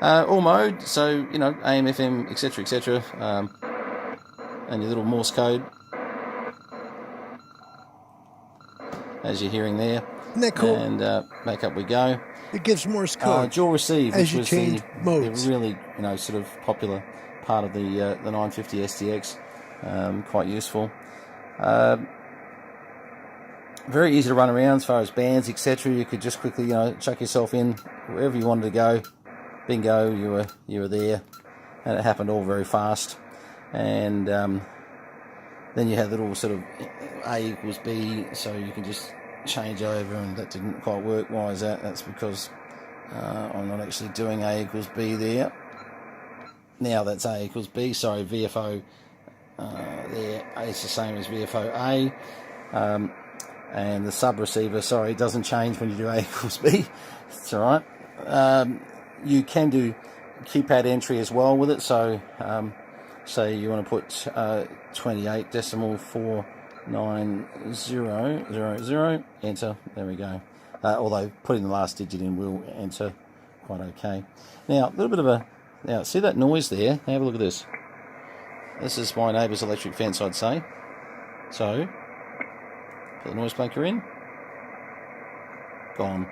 All mode, so you know, AM, FM, etc., etc., and your little Morse code, as you're hearing there. Isn't that cool? And back up we go. It gives Morse code. Dual receive, as which you was change the modes. really, you know, sort of popular part of the 950 SDX. Quite useful. Very easy to run around as far as bands, etc. You could just quickly, you know, chuck yourself in wherever you wanted to go. Bingo, you were there, and it happened all very fast. And then you had little sort of A equals B, so you can just change over, and that didn't quite work. Why is that? That's because I'm not actually doing A equals B there. Now that's A equals B, sorry, VFO there, it's the same as VFO A. And the sub receiver, sorry, it doesn't change when you do A equals B. It's alright. You can do keypad entry as well with it, so say you want to put 28 decimal 49000, enter, there we go. Although putting the last digit in will enter quite okay. Now, a little bit of now see that noise there? Have a look at this. This is my neighbour's electric fence, I'd say. So, put the noise blanker in. Gone.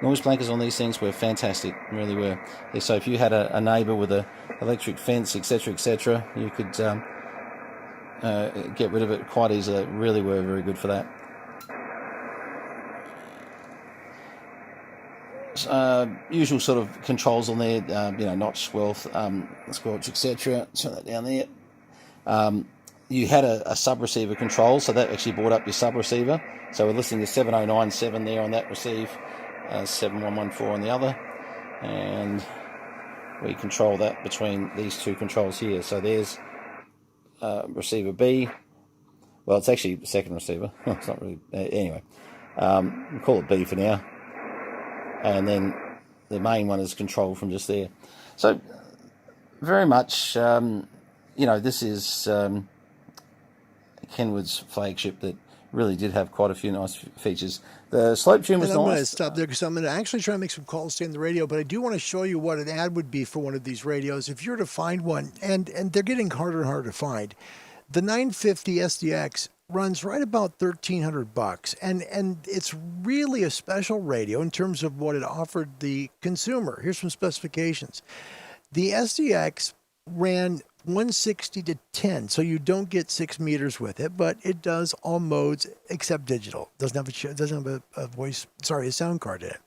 Noise blankers on these things were fantastic, really were. So if you had a neighbour with a electric fence, etc., etc., you could get rid of it quite easily. Really were very good for that. Usual sort of controls on there, you know, notch, squelch, etc. Turn that down there. You had a sub-receiver control, so that actually brought up your sub-receiver. So we're listening to 7097 there on that receive, 7114 on the other, and we control that between these two controls here. So there's receiver B. Well, it's actually the second receiver. It's not really... anyway, we'll call it B for now. And then the main one is controlled from just there. So very much, you know, this is Kenwood's flagship that really did have quite a few nice features. The slope tune was nice. I'm going to stop there because I'm going to actually try to make some calls to the radio, but I do want to show you what an ad would be for one of these radios. If you were to find one, and they're getting harder and harder to find, the 950 SDX runs right about $1,300, and it's really a special radio in terms of what it offered the consumer. Here's some specifications. The SDX ran 160 to 10, so you don't get 6 meters with it, but it does all modes except digital. Doesn't have a voice, sorry, a sound card in it.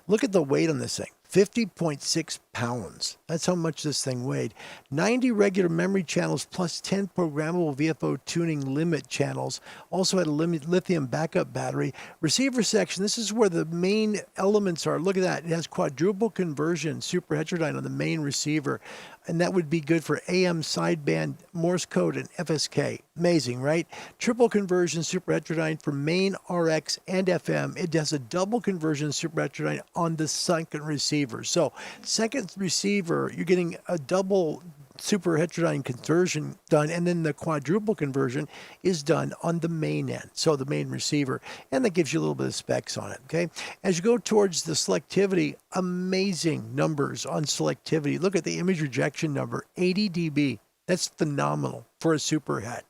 Look at the weight on this thing. 50.6 pounds. That's how much this thing weighed. 90 regular memory channels plus 10 programmable VFO tuning limit channels. Also had a lithium backup battery. Receiver section, this is where the main elements are. Look at that. It has quadruple conversion, super heterodyne on the main receiver. And that would be good for AM sideband, Morse code, and FSK. Amazing, right? Triple conversion super heterodyne for main RX and FM. It has a double conversion super heterodyne on the second receiver. So second receiver, you're getting a double super heterodyne conversion done, and then the quadruple conversion is done on the main end, so the main receiver, and that gives you a little bit of specs on it, okay? As you go towards the selectivity, amazing numbers on selectivity. Look at the image rejection number, 80 dB. That's phenomenal for a super het.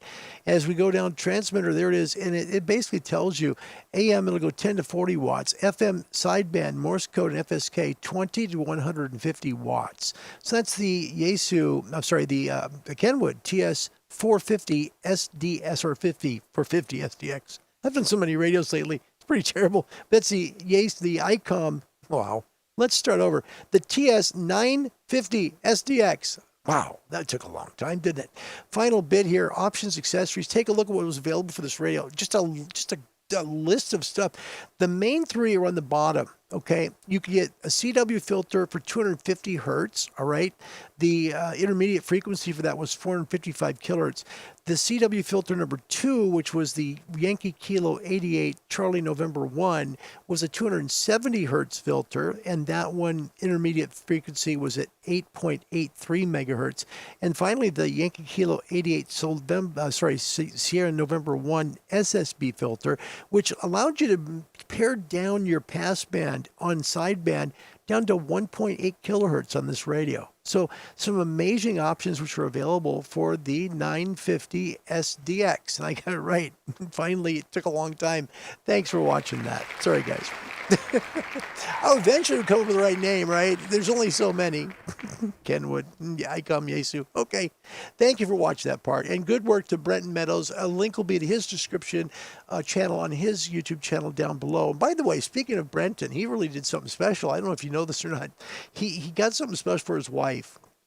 As we go down transmitter, there it is, and it basically tells you AM, it'll go 10 to 40 watts, FM sideband, Morse code, and FSK 20 to 150 watts. So that's the Kenwood TS-950SDX, or 50 SDX. I've done so many radios lately, it's pretty terrible. That's the Icom, wow. Let's start over. The TS-950SDX. Wow, that took a long time, didn't it? Final bit here, options, accessories. Take a look at what was available for this radio. Just a list of stuff. The main three are on the bottom. Okay, you can get a CW filter for 250 hertz. All right, the intermediate frequency for that was 455 kilohertz. The CW filter number 2, which was the Yankee Kilo 88 Charlie November 1, was a 270 hertz filter, and that one intermediate frequency was at 8.83 megahertz. And finally, the Yankee Kilo 88 Sierra November 1 SSB filter, which allowed you to pare down your passband on sideband down to 1.8 kilohertz on this radio. So some amazing options which are available for the 950 SDX. And I got it right. Finally, it took a long time. Thanks for watching that. Sorry, guys. I'll eventually come up with the right name, right? There's only so many. Kenwood, Icom, Yesu. Okay. Thank you for watching that part. And good work to Brenton Meadows. A link will be to his description channel on his YouTube channel down below. And by the way, speaking of Brenton, he really did something special. I don't know if you know this or not. He got something special for his wife.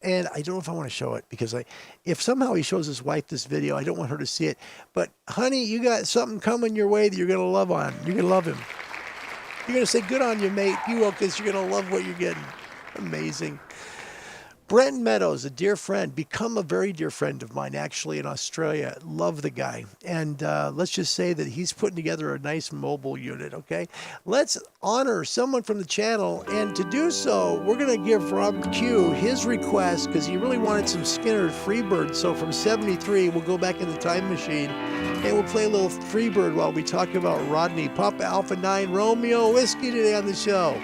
And I don't know if I want to show it because if somehow he shows his wife this video, I don't want her to see it. But honey, you got something coming your way that you're going to love on. You're going to love him. You're going to say, good on you, mate. You will, because you're going to love what you're getting. Amazing. Brent Meadows, a dear friend, become a very dear friend of mine, actually, in Australia. Love the guy. And let's just say that he's putting together a nice mobile unit, okay? Let's honor someone from the channel. And to do so, we're going to give Rob Q his request because he really wanted some Skinner Freebird. So from 73, we'll go back in the time machine and we'll play a little Freebird while we talk about Rodney, Papa Alpha 9 Romeo Whiskey today on the show.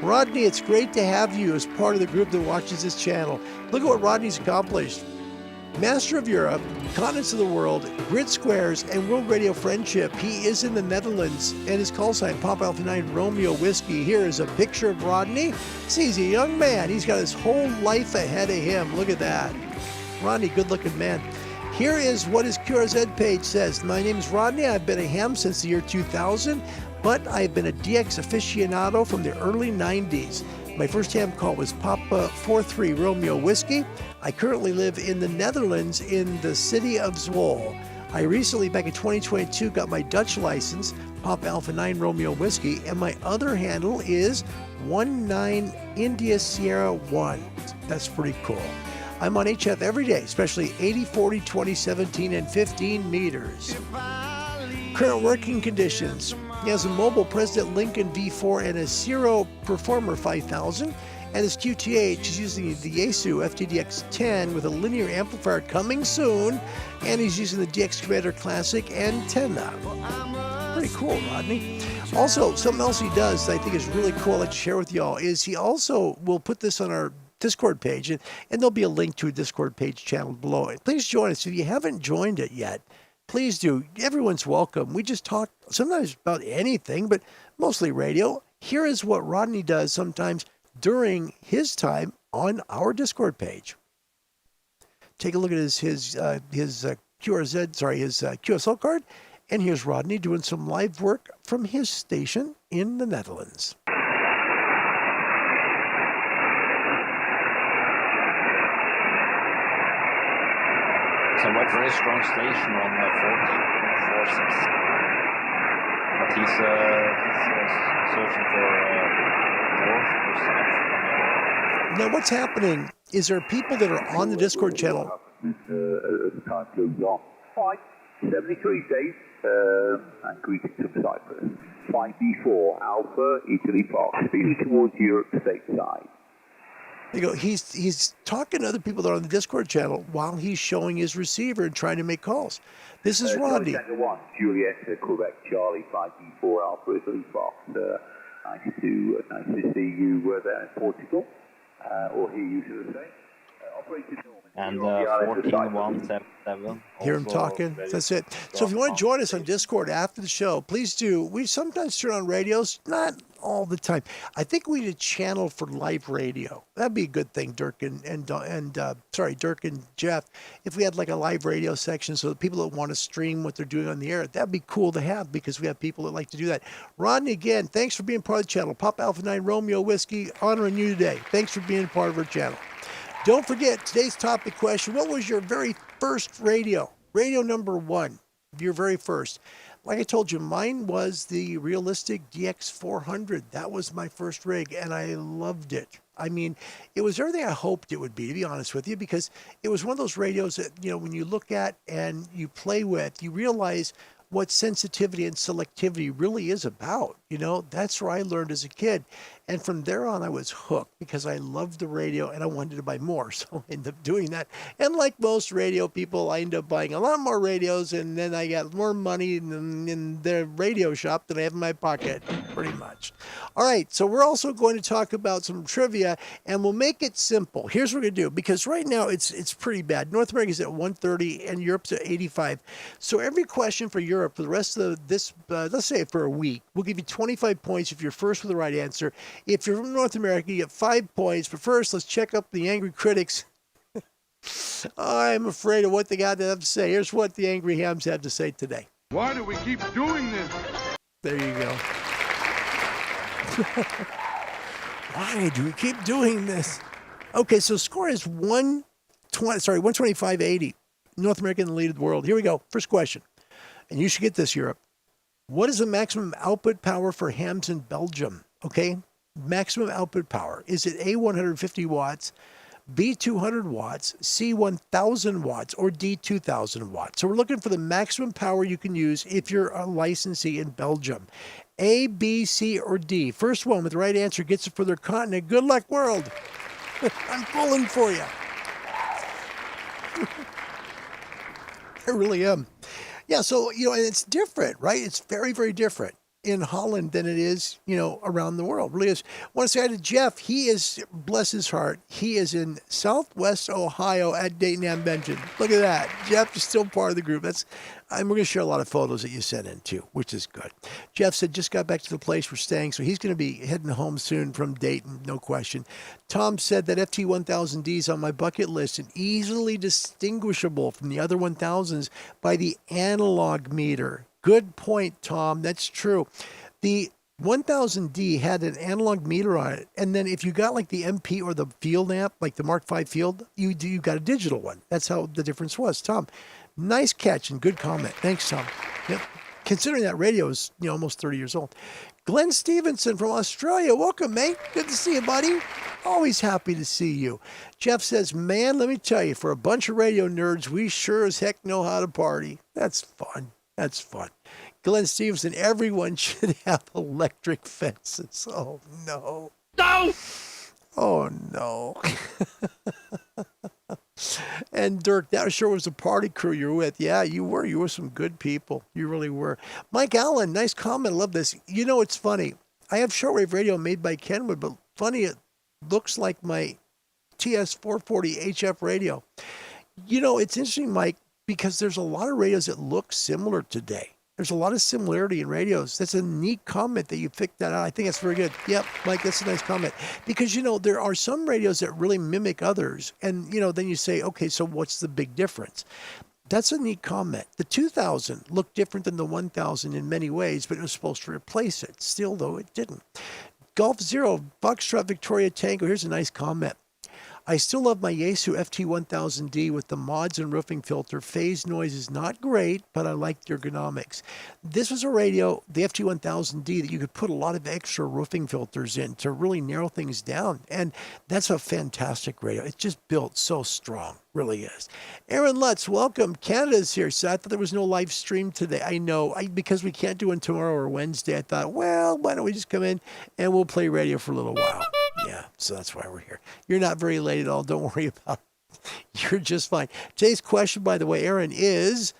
Rodney, it's great to have you as part of the group that watches this channel. Look at what Rodney's accomplished. Master of Europe, Continents of the World, Grid Squares, and World Radio Friendship. He is in the Netherlands, and his call sign, Papa Alpha 9 Romeo Whiskey. Here is a picture of Rodney. See, he's a young man. He's got his whole life ahead of him. Look at that. Rodney, good-looking man. Here is what his QRZ page says. My name is Rodney. I've been a ham since the year 2000. But I've been a DX aficionado from the early 90s. My first ham call was Papa 43 Romeo Whiskey. I currently live in the Netherlands in the city of Zwolle. I recently, back in 2022, got my Dutch license, Papa Alpha 9 Romeo Whiskey, and my other handle is 19 India Sierra 1. That's pretty cool. I'm on HF every day, especially 80, 40, 20, 17, and 15 meters. Current working conditions. He has a mobile President Lincoln V4 and a Zero Performer 5000. And his QTH is using the Yaesu FTDX10 with a linear amplifier coming soon. And he's using the DX Commander Classic antenna. Pretty cool, Rodney. Also, something else he does that I think is really cool I'd like to share with y'all is he also will put this on our Discord page. And there'll be a link to a Discord page channel below it. Please join us if you haven't joined it yet. Please do. Everyone's welcome. We just talk sometimes about anything, but mostly radio. Here is what Rodney does sometimes during his time on our Discord page. Take a look at his QSL card, and here's Rodney doing some live work from his station in the Netherlands. Somewhat very strong station on 14.46. But he's searching for more. Now, what's happening is there are people that are on the Discord channel. Time goes on. 573 days, and greetings from Cyprus. 5B4 Alpha Italy Fox, speeding towards Europe stateside. You go. He's talking to other people that are on the Discord channel while he's showing his receiver and trying to make calls. This is Rodney. Tango 1, Juliet, Quebec, Charlie, 5B4 Alpha Italy Fox. Nice to see you there in Portugal, or hear you, should I say. And 14177. Hear him talking. That's it. So if you want to join us on Discord after the show, please do. We sometimes turn on radios, not all the time. I think we need a channel for live radio. That'd be a good thing, Dirk and Jeff. If we had like a live radio section, so the people that want to stream what they're doing on the air, that'd be cool to have because we have people that like to do that. Rodney, again, thanks for being part of the channel. Papa Alpha 9 Romeo Whiskey, honoring you today. Thanks for being part of our channel. Don't forget, today's topic question, what was your very first radio? Radio number 1, your very first. like I told you, mine was the Realistic DX400. That was my first rig, and I loved it. I mean, it was everything I hoped it would be honest with you, because it was one of those radios that, when you look at and you play with, you realize what sensitivity and selectivity really is about. That's where I learned as a kid. And from there on, I was hooked because I loved the radio and I wanted to buy more. So I ended up doing that. And like most radio people, I ended up buying a lot more radios. And then I got more money in the radio shop than I have in my pocket, pretty much. All right. So we're also going to talk about some trivia, and we'll make it simple. Here's what we're going to do, because right now it's pretty bad. North America is at 130 and Europe's at 85. So every question for Europe for the rest of this, let's say for a week, we'll give you 25 points if you're first with the right answer. If you're from North America, you get 5 points. But first, let's check up the angry critics. I'm afraid of what they got to have to say. Here's what the angry hams had to say today. Why do we keep doing this? There you go. Why do we keep doing this? Okay, so score is 125-80. North America in the lead of the world. Here we go. First question. And you should get this, Europe. What is the maximum output power for hams in Belgium? Okay, maximum output power. Is it A, 150 watts, B, 200 watts, C, 1,000 watts, or D, 2,000 watts? So we're looking for the maximum power you can use if you're a licensee in Belgium. A, B, C, or D. First one with the right answer gets it for their continent. Good luck, world. I'm pulling for you. I really am. Yeah, so, and it's different, right? It's very, very different in Holland than it is, around the world. It really is. I want to say hi to Jeff. He is, bless his heart, he is in Southwest Ohio at Dayton Hamvention. Look at that. Jeff is still part of the group. And we're going to share a lot of photos that you sent in too, which is good. Jeff said just got back to the place we're staying, so he's going to be heading home soon from Dayton, no question. Tom said that FT1000D is on my bucket list and easily distinguishable from the other 1000s by the analog meter. Good point, Tom. That's true. The 1000D had an analog meter on it, and then if you got like the MP or the field amp, like the Mark V field, you got a digital one. That's how the difference was. Tom, nice catch and good comment. Thanks, Tom. Yep. Considering that radio is almost 30 years old. Glenn Stevenson from Australia. Welcome, mate. Good to see you, buddy. Always happy to see you. Jeff says, man, let me tell you, for a bunch of radio nerds, we sure as heck know how to party. That's fun. That's fun. Glenn Stevenson, everyone should have electric fences. Oh, no. No! Oh, no. And Dirk, that sure was a party crew you were with. Yeah, you were. You were some good people. You really were. Mike Allen, nice comment. I love this. It's funny. I have shortwave radio made by Kenwood, but funny, it looks like my TS-440 HF radio. It's interesting, Mike, because there's a lot of radios that look similar today. There's a lot of similarity in radios. That's a neat comment that you picked that out. I think that's very good. Yep, Mike, that's a nice comment. Because, there are some radios that really mimic others. And, then you say, okay, so what's the big difference? That's a neat comment. The 2000 looked different than the 1000 in many ways, but it was supposed to replace it. Still, though, it didn't. Golf Zero, Foxtrot Victoria Tango. Here's a nice comment. I still love my Yaesu FT1000D with the mods and roofing filter. Phase noise is not great, but I like the ergonomics. This was a radio, the FT1000D, that you could put a lot of extra roofing filters in to really narrow things down. And that's a fantastic radio. It's just built so strong. Really is. Aaron Lutz, welcome. Canada's here. So I thought there was no live stream today. I know, because we can't do one tomorrow or Wednesday. I thought, well, why don't we just come in and we'll play radio for a little while. Yeah, so that's why we're here. You're not very late at all. Don't worry about it. You're just fine. Today's question, by the way, Aaron, is,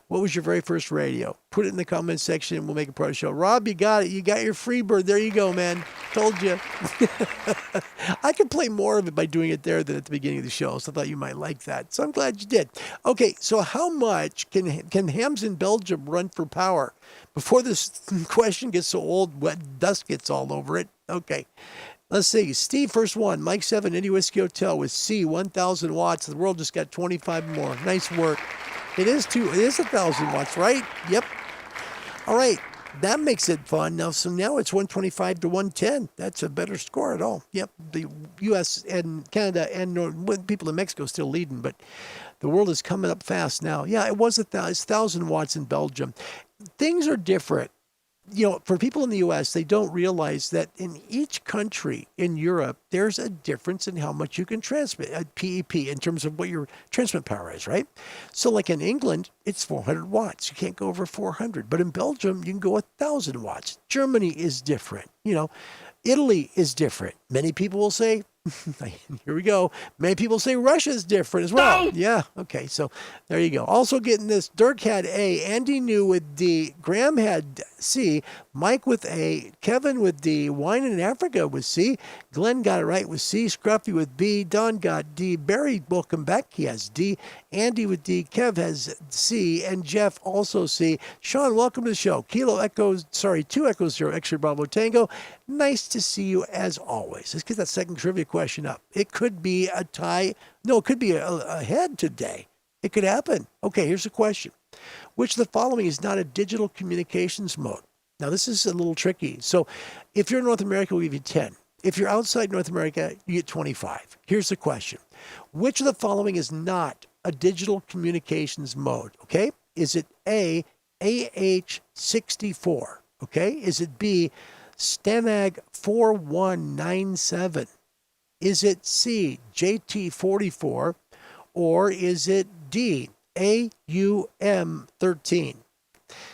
what was your very first radio? Put it in the comments section and we'll make it part of the show. Rob, you got it. You got your free bird. There you go, man. Told you. I could play more of it by doing it there than at the beginning of the show, so I thought you might like that. So I'm glad you did. Okay, so how much can hams in Belgium run for power? Before this question gets so old, wet dust gets all over it. Okay. Let's see. Steve, first one. Mike 7, Indy Whiskey Hotel with C, 1,000 watts. The world just got 25 more. Nice work. It is 1,000 watts, right? Yep. All right. That makes it fun. Now it's 125 to 110. That's a better score at all. Yep. The U.S. and Canada and people in Mexico still leading, but the world is coming up fast now. Yeah, it was 1,000 watts in Belgium. things are different. You know, for people in the U.S., they don't realize that in each country in Europe, there's a difference in how much you can transmit at PEP in terms of what your transmit power is, right? So like in England, it's 400 watts. You can't go over 400. But in Belgium, you can go 1,000 watts. Germany is different. You know, Italy is different. Many people will say, here we go. Many people say Russia is different as well. No! Yeah, okay, so there you go. Also getting this, Dirk had A, Andy New with D, Graham had C, Mike with A, Kevin with D, Wine in Africa with C, Glenn got it right with C, Scruffy with B, Don got D, Barry, welcome back, he has D, Andy with D, Kev has C, and Jeff also C. Sean, welcome to the show. Kilo Echoes, 2 Echoes 0, X-Ray Bravo Tango. Nice to see you as always. Let's get that second trivia question up. It could be a tie. No, it could be a head today. It could happen. Okay, here's the question. Which of the following is not a digital communications mode? Now, this is a little tricky. So if you're in North America, we'll give you 10. If you're outside North America, you get 25. Here's the question. Which of the following is not a digital communications mode? Okay, is it A, AH64? Okay, is it B, Stanag 4197? Is it C, JT44? Or is it D, AUM13?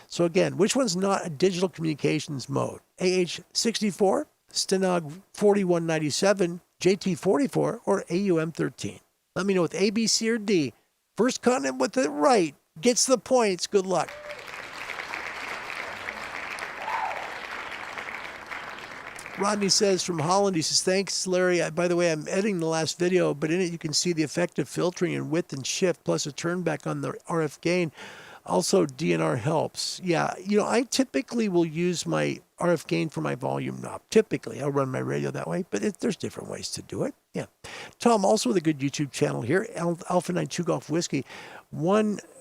So again, which one's not a digital communications mode? AH64, Stanag 4197, JT44, or AUM13? Let me know with A, B, C, or D. First continent with it right gets the points. Good luck. Rodney says from Holland, he says, thanks, Larry. By the way, I'm editing the last video, but in it you can see the effective filtering and width and shift, plus a turn back on the RF gain. Also, DNR helps. Yeah, you know, I typically will use my RF gain for my volume knob. Typically, I'll run my radio that way, but there's different ways to do it. Yeah. Tom, also with a good YouTube channel here, Alpha 92 Golf Whiskey.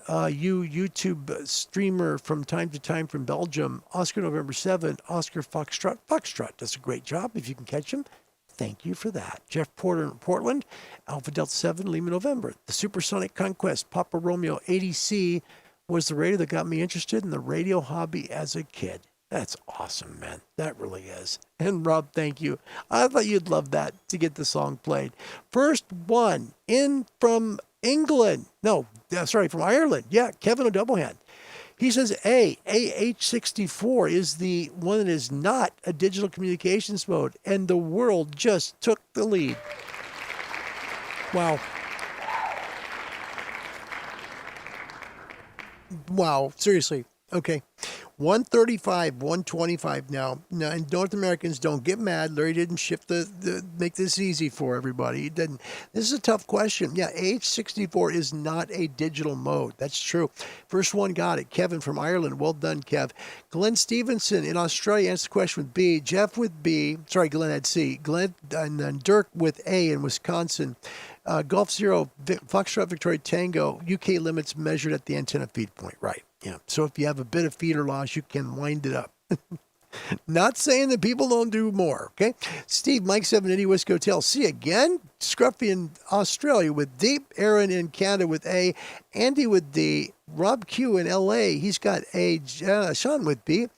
YouTube streamer from time to time from Belgium, Oscar November 7, Oscar Foxtrot. Foxtrot does a great job if you can catch him. Thank you for that. Jeff Porter in Portland, Alpha Delta 7, Lima November. The Supersonic Conquest, Papa Romeo 80C was the radio that got me interested in the radio hobby as a kid. That's awesome, man. That really is. And Rob, thank you. I thought you'd love that to get the song played. First one in from England. No, sorry, from Ireland. Yeah, Kevin O'Doublehand. He says A, AH64 is the one that is not a digital communications mode, and the world just took the lead. Wow. Wow, seriously. Okay. 135, 125 now. Now, and North Americans don't get mad. Larry didn't shift make this easy for everybody. He didn't. This is a tough question. Yeah, AH64 is not a digital mode. That's true. First one got it. Kevin from Ireland. Well done, Kev. Glenn Stevenson in Australia answered the question with B. Jeff with B. Sorry, Glenn had C. Glenn and then Dirk with A in Wisconsin. Golf Zero, Foxtrot Victoria Tango, UK limits measured at the antenna feed point. Right. Yeah. So if you have a bit of feeder loss, you can wind it up. Not saying that people don't do more. Okay. Steve, Mike 780 Whiskey Hotel. C again. Scruffy in Australia with D. Aaron in Canada with A. Andy with D. Rob Q in LA. He's got A. Sean with B.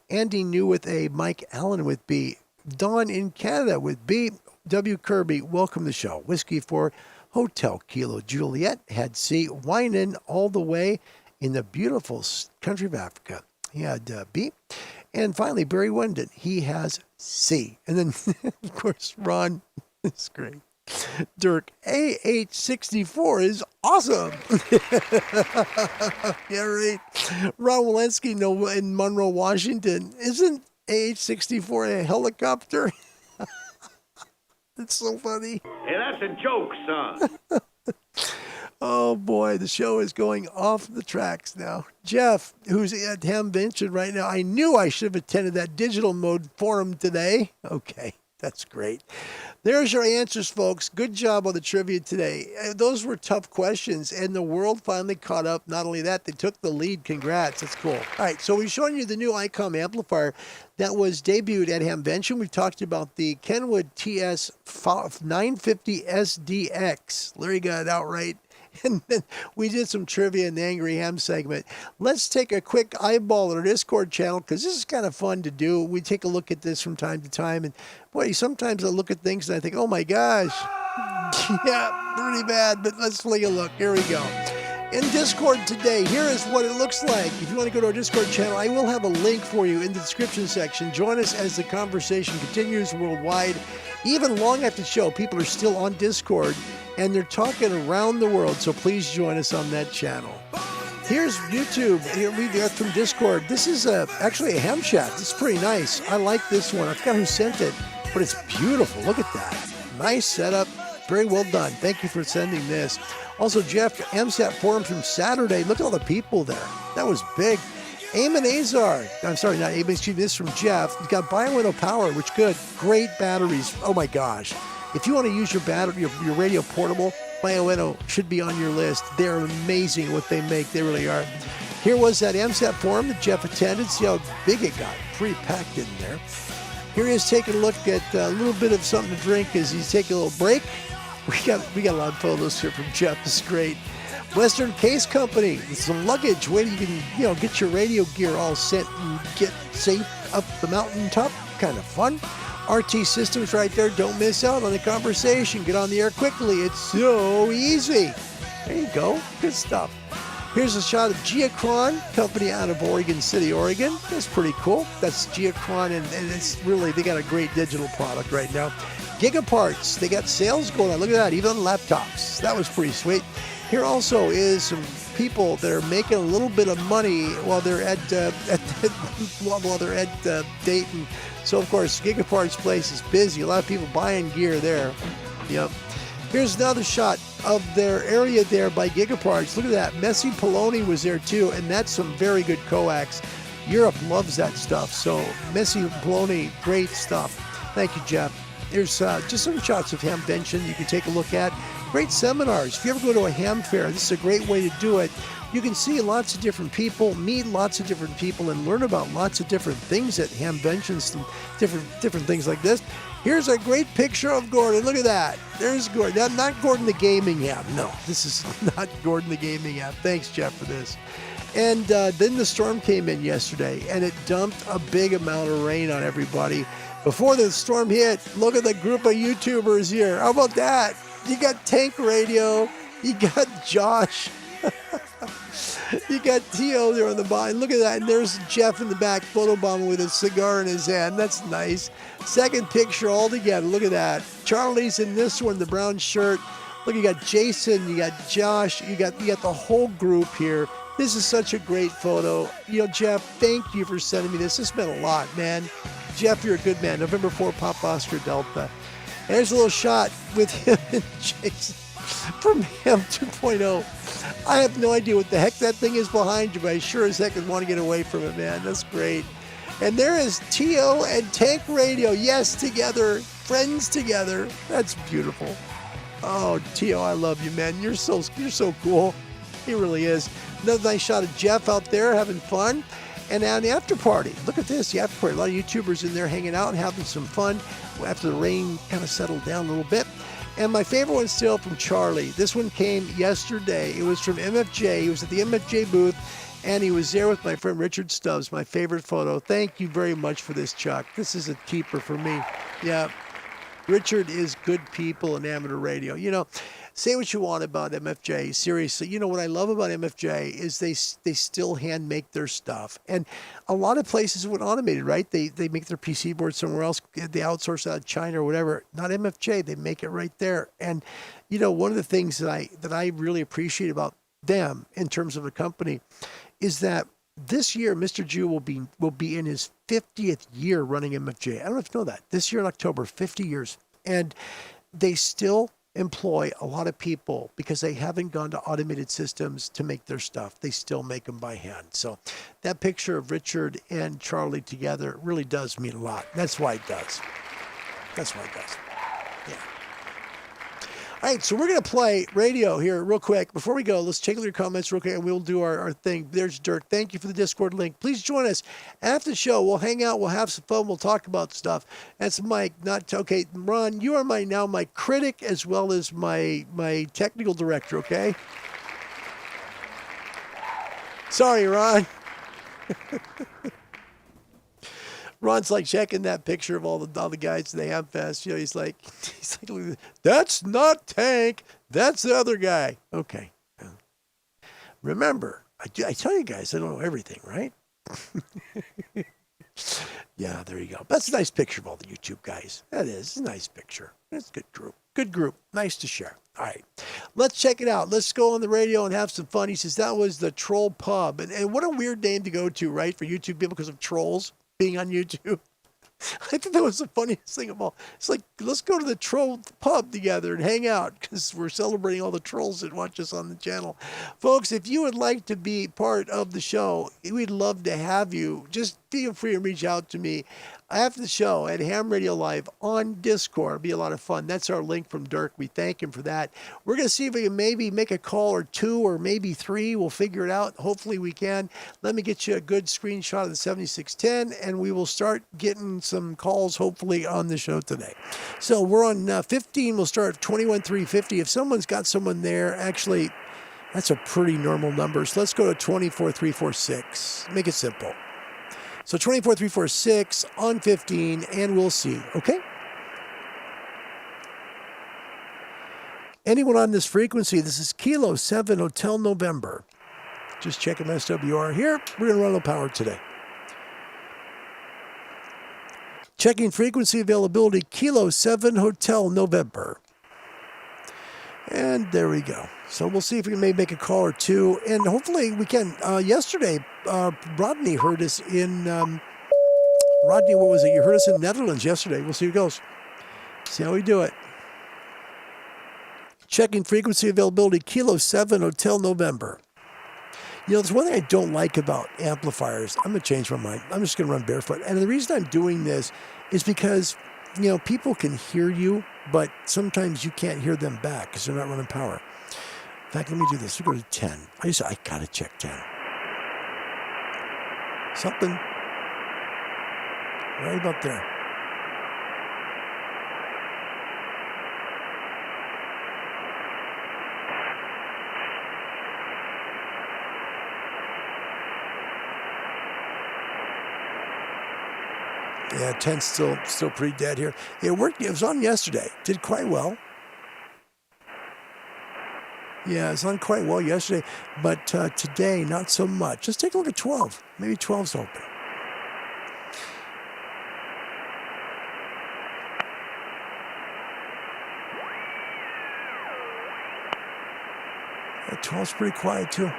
Andy New with A. Mike Allen with B. Don in Canada with B. W. Kirby, welcome to the show. Whiskey for Hotel Kilo Juliet had C. Whining all the way in the beautiful country of Africa. He had B. And finally, Barry Wendon, he has C. And then, of course, Ron, it's great. Dirk, AH64 is awesome. Yeah, right. Ron Walensky in Monroe, Washington. Isn't AH64 a helicopter? It's so funny. Hey, that's a joke, son. Oh, boy, the show is going off the tracks now. Jeff, who's at Hamvention right now, I knew I should have attended that digital mode forum today. Okay, that's great. There's your answers, folks. Good job on the trivia today. Those were tough questions, and the world finally caught up. Not only that, they took the lead. Congrats. That's cool. All right, so we've shown you the new Icom amplifier that was debuted at Hamvention. We've talked about the Kenwood TS-950SDX. Larry got it out right. And then we did some trivia in the Angry Ham segment. Let's take a quick eyeball at our Discord channel because this is kind of fun to do. We take a look at this from time to time. And boy, sometimes I look at things and I think, oh my gosh. Yeah, pretty bad. But let's take a look. Here we go. In Discord today, here is what it looks like. If you want to go to our Discord channel, I will have a link for you in the description section. Join us as the conversation continues worldwide. Even long after the show, people are still on Discord, and they're talking around the world, so please join us on that channel. Here's YouTube. Here we go from Discord. This is actually a ham shack. This is pretty nice. I like this one. I forgot who sent it, but it's beautiful. Look at that. Nice setup. Very well done. Thank you for sending this. Also, Jeff, MSAT forum from Saturday. Look at all the people there. That was big. Eamon Azar. I'm sorry, not Eamon. Excuse me. This is from Jeff. You've got Bioenno Power, which good. Great batteries. Oh my gosh. If you want to use your battery, your radio portable, Bioenno should be on your list. They're amazing what they make. They really are. Here was that MSAT forum that Jeff attended. See how big it got. Pretty packed in there. Here he is taking a look at a little bit of something to drink as he's taking a little break. We got a lot of photos here from Jeff. This is great. Western Case Company with some luggage. Where you can, get your radio gear all set and get safe up the mountaintop. Kind of fun. RT Systems right there. Don't miss out on the conversation. Get on the air quickly. It's so easy. There you go. Good stuff. Here's a shot of Geocron, company out of Oregon City, Oregon. That's pretty cool. That's Geocron, and it's really, they got a great digital product right now. Gigaparts, they got sales going on. Look at that, even on laptops. That was pretty sweet. Here also is some people that are making a little bit of money while they're at Dayton. So of course, Gigaparts place is busy. A lot of people buying gear there. Yep. Here's another shot of their area there by Gigaparts. Look at that. Messi Poloni was there too, and that's some very good coax. Europe loves that stuff. So Messi Poloni, great stuff. Thank you, Jeff. There's just some shots of Hamvention you can take a look at. Great seminars. If you ever go to a ham fair, this is a great way to do it. You can see lots of different people, meet lots of different people, and learn about lots of different things at Hamventions and different things like this. Here's a great picture of Gordon. Look at that. There's Gordon. Not Gordon the Gaming Ham. No, this is not Gordon the Gaming Ham. Thanks, Jeff, for this. And then the storm came in yesterday, and it dumped a big amount of rain on everybody. Before the storm hit, look at the group of YouTubers here. How about that? You got Tank Radio. You got Josh. You got T.O. there on the bottom. Look at that. And there's Jeff in the back, photobombing with a cigar in his hand. That's nice. Second picture all together. Look at that. Charlie's in this one, the brown shirt. Look, you got Jason. You got Josh. You got the whole group here. This is such a great photo. Jeff, thank you for sending me this. This meant a lot, man. Jeff, you're a good man. November 4, Pop Oscar Delta. And there's a little shot with him and Jason from Ham 2.0. I have no idea what the heck that thing is behind you, but I sure as heck want to get away from it, man. That's great. And there is T.O. and Tank Radio. Yes, together. Friends together. That's beautiful. Oh, T.O., I love you, man. You're so cool. He really is. Another nice shot of Jeff out there having fun. And now the after party. Look at this, the after party. A lot of YouTubers in there hanging out and having some fun after the rain kind of settled down a little bit. And my favorite one still from Charlie. This one came yesterday. It was from MFJ. He was at the MFJ booth, and he was there with my friend Richard Stubbs, my favorite photo. Thank you very much for this, Chuck. This is a keeper for me. Yeah, Richard is good people in amateur radio. Say what you want about MFJ. Seriously, what I love about MFJ is they still hand make their stuff. And a lot of places went automated, right? They make their PC board somewhere else. They outsource out of China or whatever. Not MFJ. They make it right there. And, one of the things that I really appreciate about them in terms of a company is that this year, Mr. Jew will be in his 50th year running MFJ. I don't know if you know that. This year in October, 50 years. And they still employ a lot of people because they haven't gone to automated systems to make their stuff. They still make them by hand. So that picture of Richard and Charlie together really does mean a lot. That's why it does. Yeah. All right, so we're going to play radio here real quick. Before we go, let's check out your comments real quick, and we'll do our thing. There's Dirk. Thank you for the Discord link. Please join us after the show. We'll hang out. We'll have some fun. We'll talk about stuff. That's Mike. Okay, Ron, you are now my critic as well as my technical director, okay? Sorry, Ron. Ron's like checking that picture of all the guys in the Hamfest. You know, he's like, that's not Tank. That's the other guy. Okay. Remember, I tell you guys, I don't know everything, right? Yeah, there you go. That's a nice picture of all the YouTube guys. That is. It's a nice picture. It's a good group. Good group. Nice to share. All right. Let's check it out. Let's go on the radio and have some fun. He says that was the Troll Pub. And what a weird name to go to, right, for YouTube people because of trolls being on YouTube. I think that was the funniest thing of all. It's like, let's go to the Troll Pub together and hang out because we're celebrating all the trolls that watch us on the channel. Folks, if you would like to be part of the show, we'd love to have you. Just feel free to reach out to me after the show at Ham Radio Live on Discord. It'll be a lot of fun. That's our link from Dirk. We thank him for that. We're going to see if we can maybe make a call or two or maybe three. We'll figure it out. Hopefully we can. Let me get you a good screenshot of the 7610 and we will start getting some calls hopefully on the show today. So we're on 15. We'll start at 21350. If someone's got someone there, actually, that's a pretty normal number. So let's go to 24346. Make it simple. So 24346 on 15, and we'll see, okay? Anyone on this frequency, this is Kilo 7 Hotel November. Just checking my SWR here. We're going to run low power today. Checking frequency availability, Kilo 7 Hotel November. And there we go. So we'll see if we can maybe make a call or two. And hopefully we can. Yesterday, Rodney heard us in... Rodney, what was it? You heard us in the Netherlands yesterday. We'll see how it goes. See how we do it. Checking frequency availability, Kilo 7 Hotel November. You know, there's one thing I don't like about amplifiers. I'm going to change my mind. I'm just going to run barefoot. And the reason I'm doing this is because, you know, people can hear you, but sometimes you can't hear them back because they're not running power. In fact, let me do this. We'll go to 10. I got to check 10. Something right about there. Yeah, 10's still pretty dead here. It worked. It was on yesterday. Did quite well. Yeah, it was on quite well yesterday, but today not so much. Let's take a look at 12. Maybe 12's open. Yeah, 12's pretty quiet too.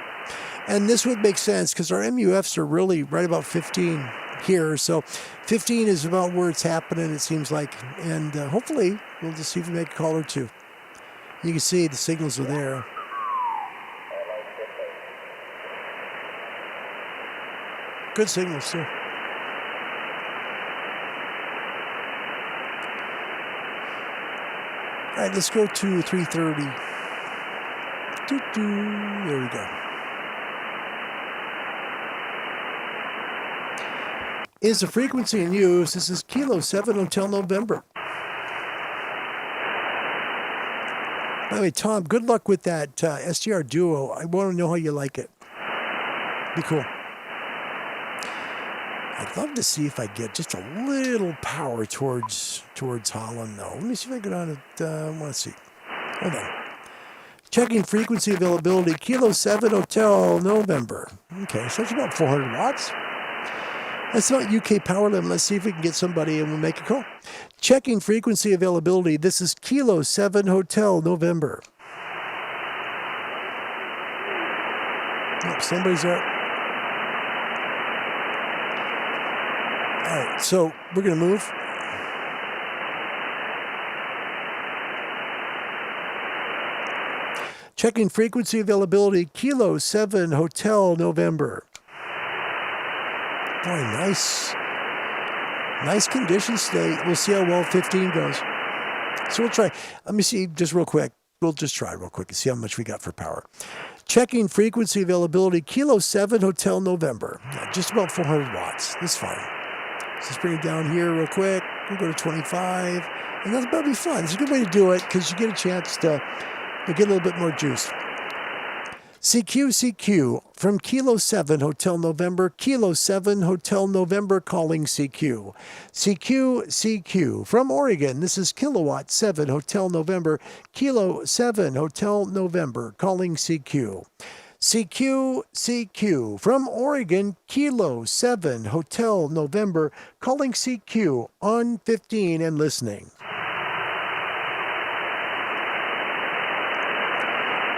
And this would make sense because our MUFs are really right about 15 here. So 15 is about where it's happening, it seems like. And hopefully we'll just see if we make a call or two. You can see the signals are there. Good signals too. All right, let's go to 330. There we go. Is the frequency in use? This is Kilo 7 Hotel November. By the way, Tom, good luck with that SDR Duo. I want to know how you like it. Be cool. I'd love to see if I get just a little power towards Holland, though. Let me see if I go down to, I want to see. Hold on. Checking frequency availability, Kilo 7 Hotel November. Okay, so it's about 400 watts. That's not UK power limit. Let's see if we can get somebody and we'll make a call. Checking frequency availability. This is Kilo 7 Hotel November. Oh, somebody's there. All right, so we're going to move. Checking frequency availability, Kilo 7 Hotel November. Boy, nice conditions today. We'll see how well 15 goes. So we'll try. Let me see just real quick. we'll just try real quick and see how much we got for power. Checking frequency availability, Kilo 7 Hotel November. Yeah, just about 400 watts. That's fine. So let's bring it down here real quick. We'll go to 25. And that'll be fun. It's a good way to do it because you get a chance to get a little bit more juice. CQ from Kilo 7 Hotel November, Kilo 7 Hotel November calling CQ. CQ from Oregon. This is Kilowatt 7 Hotel November, Kilo 7 Hotel November calling CQ. CQ from Oregon, Kilo 7 Hotel November calling CQ on 15 and listening.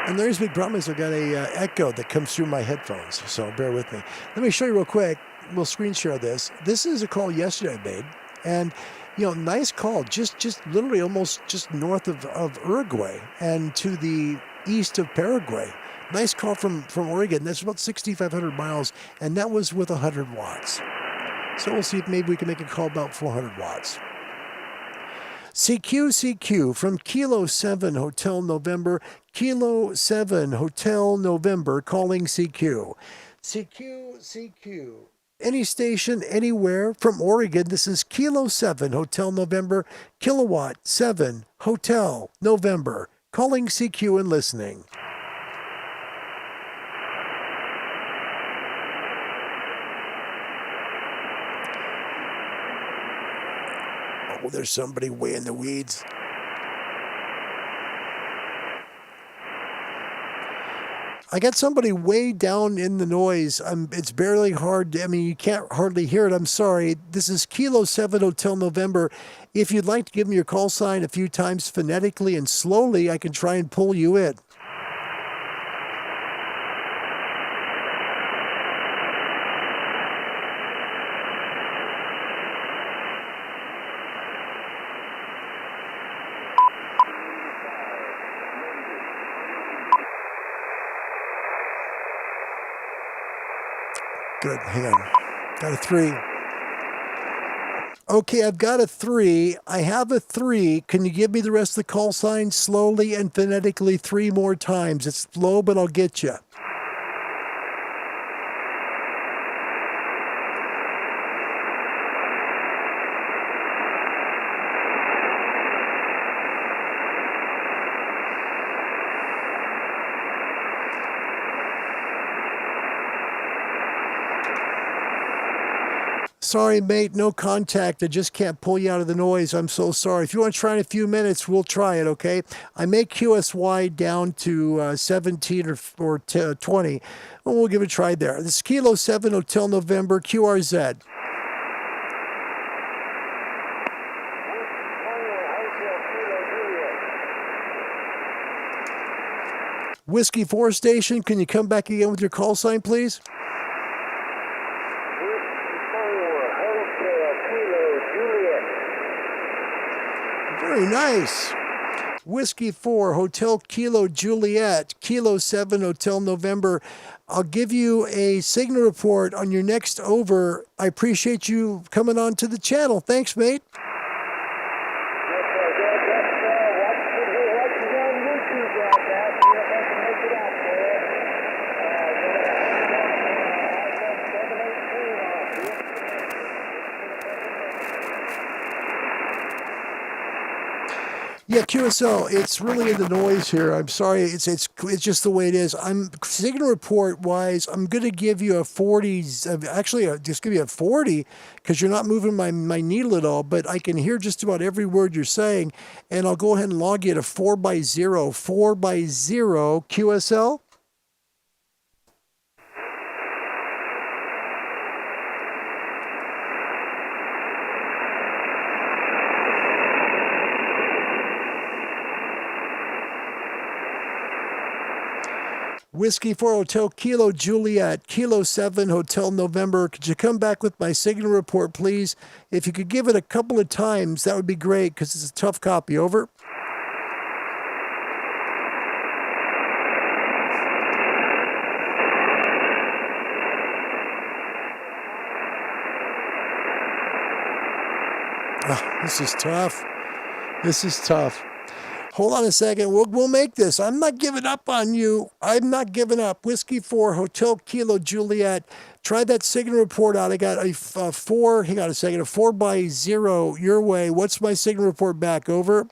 And there's a big problem is I've got a echo that comes through my headphones, so bear with me. Let me show you real quick. We'll screen share this. This is a call yesterday I made, and nice call, just literally almost just north of Uruguay and to the east of Paraguay. Nice call from Oregon. That's about 6,500 miles, and that was with 100 watts. So we'll see if maybe we can make a call about 400 watts. CQ from Kilo 7 Hotel November, Kilo 7 Hotel November calling CQ. CQ. Any station, anywhere from Oregon, this is Kilo 7 Hotel November, Kilowatt 7 Hotel November calling CQ and listening. Oh, there's somebody way in the weeds. I got somebody way down in the noise. It's barely hard. You can't hardly hear it. I'm sorry. This is Kilo 7 Hotel November. If you'd like to give me your call sign a few times phonetically and slowly, I can try and pull you in. Good, hang on. Got a 3. Okay, I've got a 3. I have a 3. Can you give me the rest of the call sign slowly and phonetically 3 more times? It's slow, but I'll get you. Sorry, mate, no contact. I just can't pull you out of the noise. I'm so sorry. If you want to try in a few minutes, we'll try it, okay? I may QSY down to 17 or 20. Well, we'll give it a try there. This is Kilo 7 Hotel November, QRZ. Whiskey 4 station, can you come back again with your call sign, please? Very nice. Whiskey 4, Hotel Kilo Juliet, Kilo 7, Hotel November. I'll give you a signal report on your next over. I appreciate you coming on to the channel. Thanks, mate. Yeah, QSL, it's really in the noise here. I'm sorry. It's just the way it is. Signal report wise, I'm going to give you a 40. Actually, just give you a 40 because you're not moving my needle at all. But I can hear just about every word you're saying, and I'll go ahead and log you at a 4x0. 4x0 QSL. Whiskey 4 Hotel Kilo Juliet, Kilo 7 Hotel November. Could you come back with my signal report, please? If you could give it a couple of times, that would be great because it's a tough copy. Over. Oh, this is tough. This is tough. Hold on a second. We'll make this. I'm not giving up on you. I'm not giving up. Whiskey 4, Hotel Kilo Juliet. Try that signal report out. I got a 4. Hang on a second. A 4x0 your way. What's my signal report back? Over.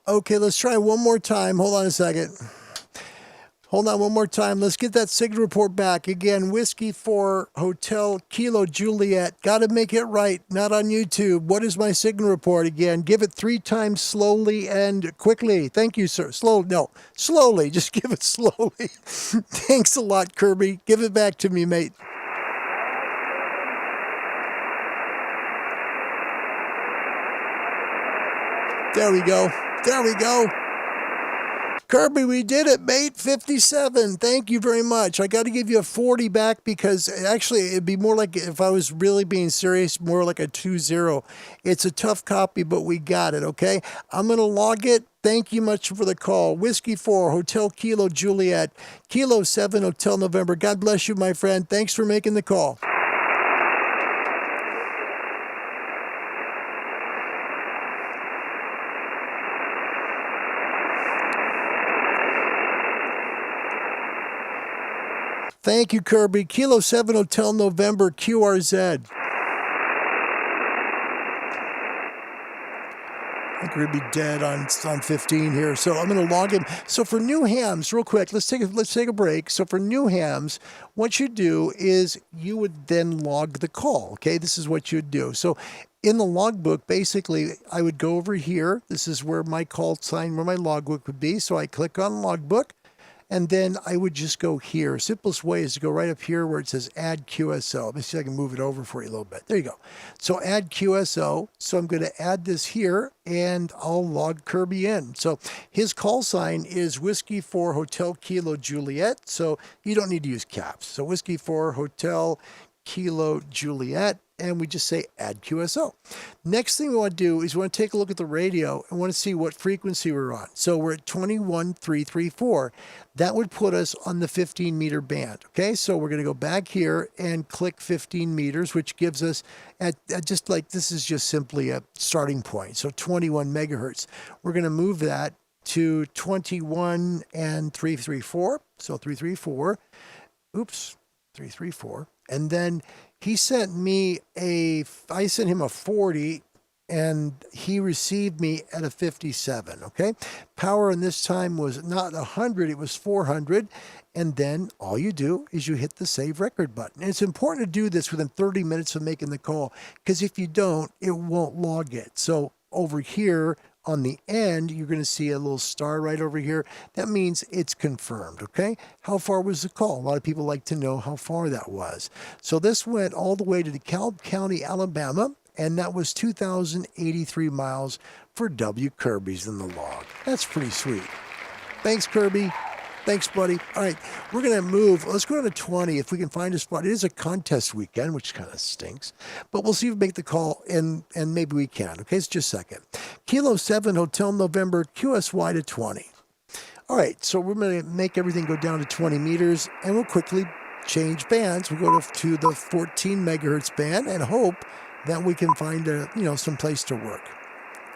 Okay, let's try one more time. Hold on a second. Hold on one more time. Let's get that signal report back. Again, Whiskey 4, Hotel Kilo Juliet. Got to make it right. Not on YouTube. What is my signal report again? Give it 3 times slowly and quickly. Thank you, sir. Slowly. Just give it slowly. Thanks a lot, Kirby. Give it back to me, mate. There we go. There we go. Kirby, we did it, mate. 57. Thank you very much. I got to give you a 40 back because actually it'd be more like, if I was really being serious, more like a 2-0. It's a tough copy, but we got it, okay? I'm going to log it. Thank you much for the call. Whiskey 4, Hotel Kilo Juliet, Kilo 7, Hotel November. God bless you, my friend. Thanks for making the call. Thank you, Kirby. Kilo 7 Hotel November, QRZ. I think we're going to be dead on 15 here. So I'm going to log in. So for new hams, real quick, let's take a break. So for new hams, what you do is you would then log the call. Okay, this is what you'd do. So in the logbook, basically, I would go over here. This is where my call sign, where my logbook would be. So I click on logbook. And then I would just go here. Simplest way is to go right up here where it says add QSO. Let me see if I can move it over for you a little bit. There you go. So add QSO. So I'm going to add this here and I'll log Kirby in. So his call sign is Whiskey 4 Hotel Kilo Juliet. So you don't need to use caps. So Whiskey 4 Hotel Kilo Juliet. And we just say add QSO. Next thing we want to do is we want to take a look at the radio and want to see what frequency we're on. So we're at 21,334. That would put us on the 15 meter band. Okay, so we're going to go back here and click 15 meters, which gives us at just like, this is just simply a starting point. So 21 megahertz. We're going to move that to 21 and 334. So 334. Oops, 334. And then he sent me I sent him a 40 and he received me at a 57, okay? Power in this time was not 100, it was 400. And then all you do is you hit the save record button. And it's important to do this within 30 minutes of making the call because if you don't, it won't log it. So over here on the end, you're going to see a little star right over here. That means it's confirmed, okay? How far was the call? A lot of people like to know how far that was. So this went all the way to DeKalb County, Alabama, and that was 2,083 miles for W. Kirby's in the log. That's pretty sweet. Thanks, Kirby. Thanks, buddy. All right, we're going to move. Let's go down to 20 if we can find a spot. It is a contest weekend, which kind of stinks. But we'll see if we make the call, and maybe we can. Okay, it's just a second. Kilo 7, Hotel November, QSY to 20. All right, so we're going to make everything go down to 20 meters, and we'll quickly change bands. We'll go to the 14 megahertz band and hope that we can find some place to work.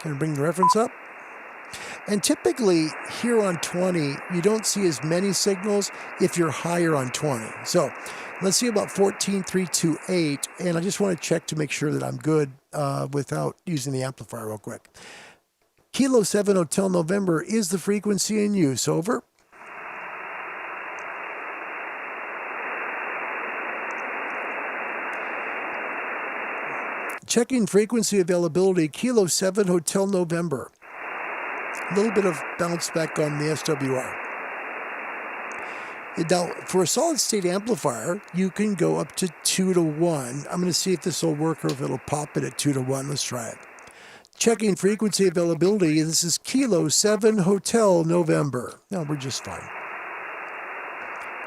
Going to bring the reference up. And typically here on 20, you don't see as many signals if you're higher on 20. So let's see about 14,328. And I just want to check to make sure that I'm good without using the amplifier real quick. Kilo 7 Hotel November is the frequency in use. Over. Checking frequency availability. Kilo 7 Hotel November. A little bit of bounce back on the SWR. Now, for a solid state amplifier, you can go up to 2 to 1. I'm going to see if this will work or if it'll pop it at 2 to 1. Let's try it. Checking frequency availability. This is Kilo 7 Hotel November. No, we're just fine.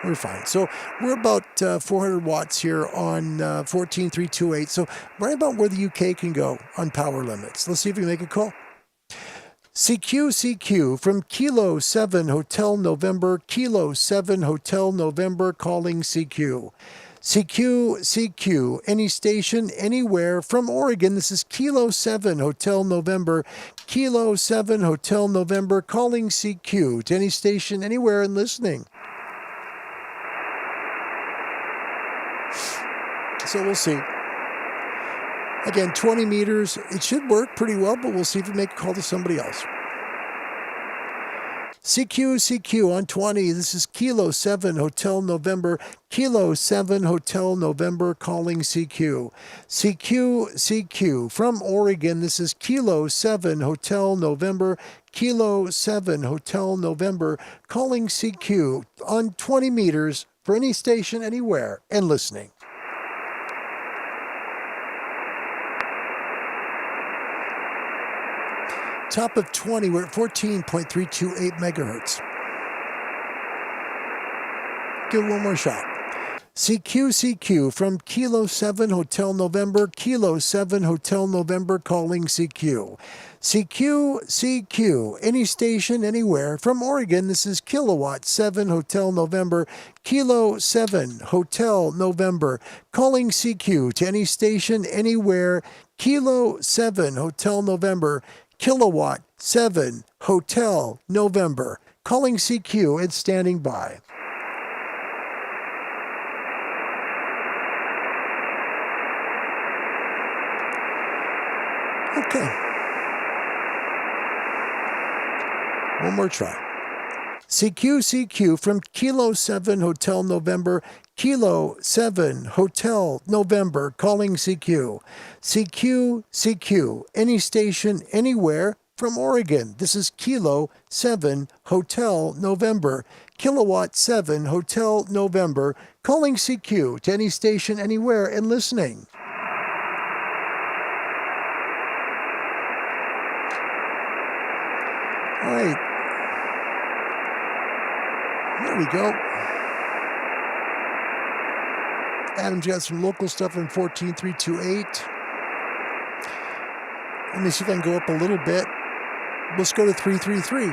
We're fine. So we're about 400 watts here on 14328. So right about where the UK can go on power limits. Let's see if we make a call. CQ from Kilo 7 Hotel November, Kilo 7 Hotel November, calling CQ. CQ, any station, anywhere from Oregon. This is Kilo 7 Hotel November, Kilo 7 Hotel November, calling CQ to any station, anywhere, and listening. So we'll see. Again, 20 meters. It should work pretty well, but we'll see if we make a call to somebody else. CQ on 20. This is Kilo 7 Hotel November, Kilo 7 Hotel November, calling CQ. CQ from Oregon. This is Kilo 7 Hotel November, Kilo 7 Hotel November, calling CQ on 20 meters for any station, anywhere, and listening. Top of 20, we're at 14.328 megahertz. Give it one more shot. CQ from Kilo 7 Hotel November, Kilo 7 Hotel November, calling CQ. CQ, any station, anywhere from Oregon. This is Kilowatt 7 Hotel November, Kilo 7 Hotel November, calling CQ to any station, anywhere. Kilo 7 Hotel November, Kilowatt 7 Hotel November, calling CQ and standing by. Okay. One more try. CQ from Kilo 7 Hotel November, Kilo 7 Hotel November, calling CQ. CQ, any station, anywhere from Oregon. This is Kilo 7 Hotel November, Kilowatt 7 Hotel November, calling CQ to any station, anywhere, and listening. All right. There we go. Adam's got some local stuff in 14328. Let me see if I can go up a little bit. Let's go to 333.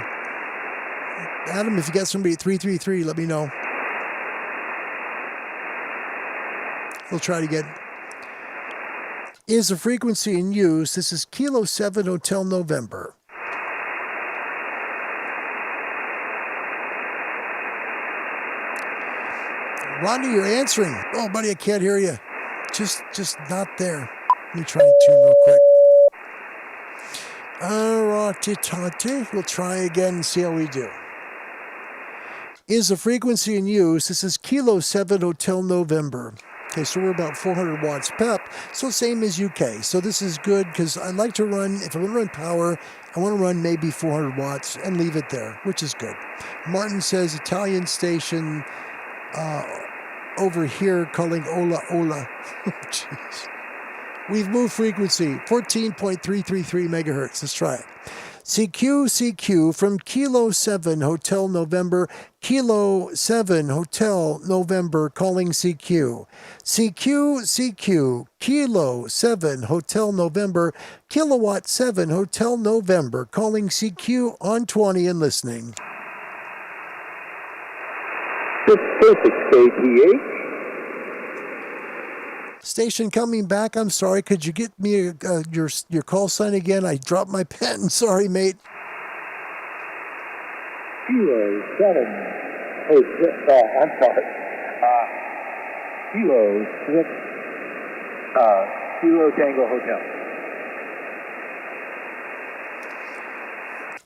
Adam, if you got somebody at 333, let me know. We'll try to get. Is the frequency in use? This is Kilo 7 Hotel November. Rodney, you're answering. Oh, buddy, I can't hear you. Just not there. Let me try and tune real quick. We'll try again and see how we do. Is the frequency in use? This is Kilo 7 Hotel November. Okay, so we're about 400 watts PEP, so same as UK. So this is good because I like to run, if I want to run power, I want to run maybe 400 watts and leave it there, which is good. Martin says Italian station over here calling Ola Ola. Jeez. We've moved frequency, 14.333 megahertz. Let's try it. CQ from Kilo 7 Hotel November, Kilo 7 Hotel November, calling CQ. CQ, Kilo 7 Hotel November, Kilowatt 7 Hotel November, calling CQ on 20 and listening. Pacific KTH. Station coming back. I'm sorry. Could you get me your call sign again? I dropped my pen. Sorry, mate. Kilo 7. I'm sorry. Kilo 6. Kilo Tango Hotel.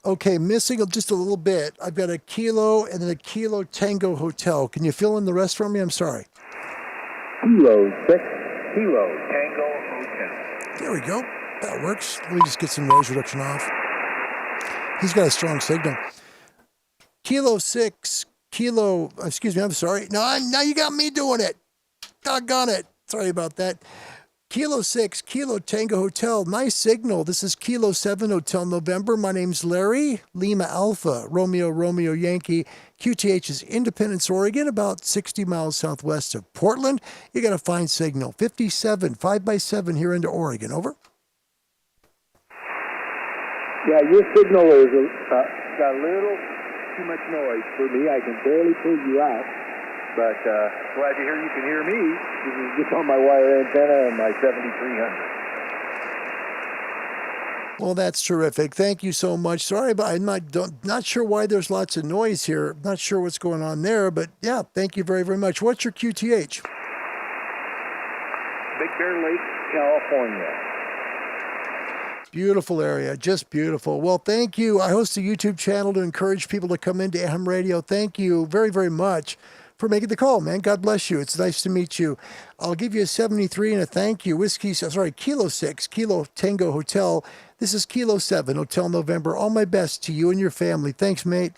Okay, missing just a little bit. I've got a Kilo and then a Kilo Tango Hotel. Can you fill in the rest for me? I'm sorry. Kilo 6. Kilo Tango Hotel. There we go. That works. Let me just get some noise reduction off. He's got a strong signal. Kilo 6. Excuse me, I'm sorry. No, now you got me doing it. Doggone it. Sorry about that. Kilo 6, Kilo Tango Hotel. Nice signal. This is Kilo 7 Hotel November. My name's Larry. Lima Alpha, Romeo, Romeo Yankee. QTH is Independence, Oregon, about 60 miles southwest of Portland. You got a fine signal. 57, 5x7 here into Oregon. Over. Yeah, your signal is got a little too much noise for me. I can barely pull you out. But glad to hear you can hear me. This is just on my wire antenna and my 7300. Well, that's terrific. Thank you so much. Sorry, but I'm not sure why there's lots of noise here. Not sure what's going on there, but yeah, thank you very, very much. What's your QTH? Big Bear Lake, California. Beautiful area, just beautiful. Well, thank you. I host a YouTube channel to encourage people to come into ham radio. Thank you very, very much for making the call, man. God bless you. It's nice to meet you. I'll give you a 73 and a thank you. Kilo 6, Kilo Tango Hotel. This is Kilo 7, Hotel November. All my best to you and your family. Thanks, mate.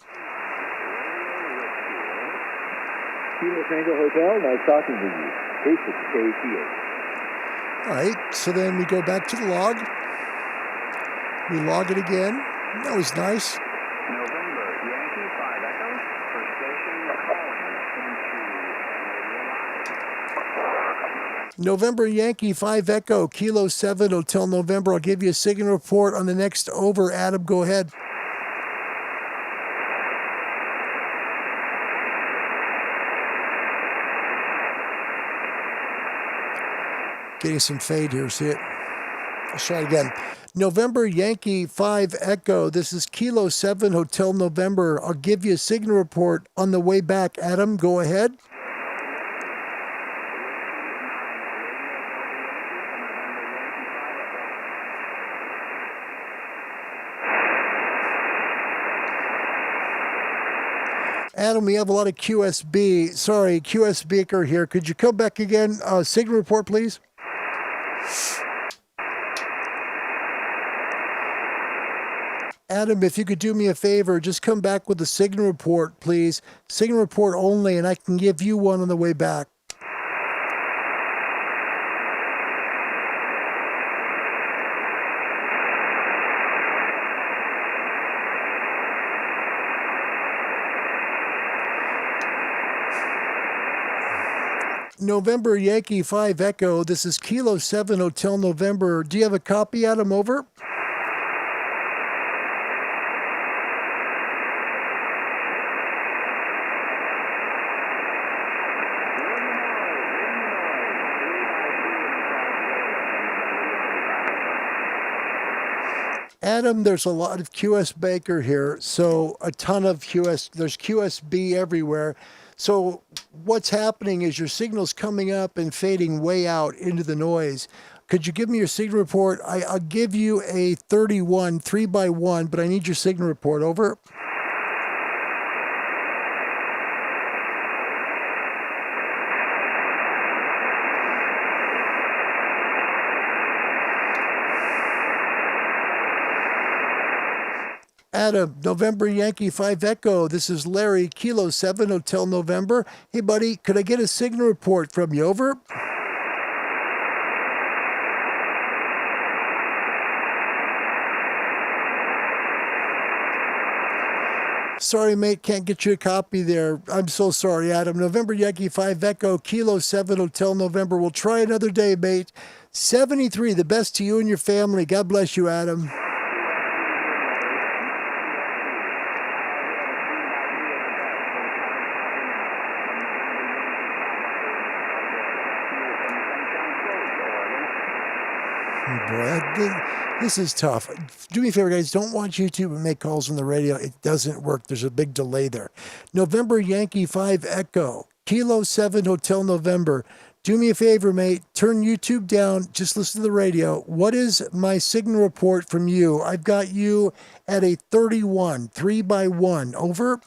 Kilo Tango Hotel, nice talking to you. KTH. All right, so then we go back to the log. We log it again. That was nice. November, Yankee 5 Echo, first station calling into November Yankee 5 Echo, Kilo 7, Hotel November. I'll give you a signal report on the next over. Adam, go ahead. Getting some fade here, see it? Let's try it again. November Yankee 5 Echo. This is Kilo 7 Hotel November. I'll give you a signal report on the way back. Adam, go ahead. Adam, we have a lot of QSB. Sorry, QSBeaker here. Could you come back again? Signal report, please. Adam, if you could do me a favor, just come back with a signal report, please. Signal report only, and I can give you one on the way back. November Yankee 5 Echo. This is Kilo 7 Hotel November. Do you have a copy, Adam? Over. Adam, there's a lot of QSBaker here, so a ton of there's QSB everywhere. So what's happening is your signal's coming up and fading way out into the noise. Could you give me your signal report? I'll give you a 31, 3x1, but I need your signal report. Over. Adam, November Yankee 5 Echo. This is Larry, Kilo 7 Hotel November. Hey, buddy, could I get a signal report from you? Over. Sorry, mate, can't get you a copy there. I'm so sorry, Adam. November Yankee 5 Echo, Kilo 7 Hotel November. We'll try another day, mate. 73, the best to you and your family. God bless you, Adam. Boy, this is tough. Do me a favor, guys. Don't watch YouTube and make calls on the radio. It doesn't work. There's a big delay there. November Yankee 5 Echo, Kilo 7 Hotel November. Do me a favor, mate. Turn YouTube down. Just listen to the radio. What is my signal report from you? I've got you at a 31, 3x1. Over.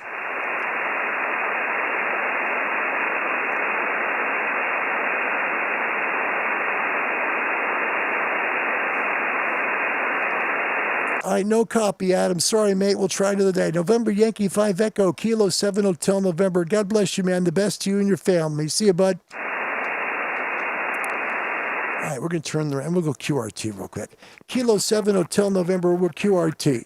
All right, no copy, Adam. Sorry, mate. We'll try another day. November Yankee 5 Echo, Kilo 7 Hotel November. God bless you, man. The best to you and your family. See you, bud. All right, right, we're going to turn the, and we'll go QRT real quick. Kilo 7 Hotel November, we're QRT.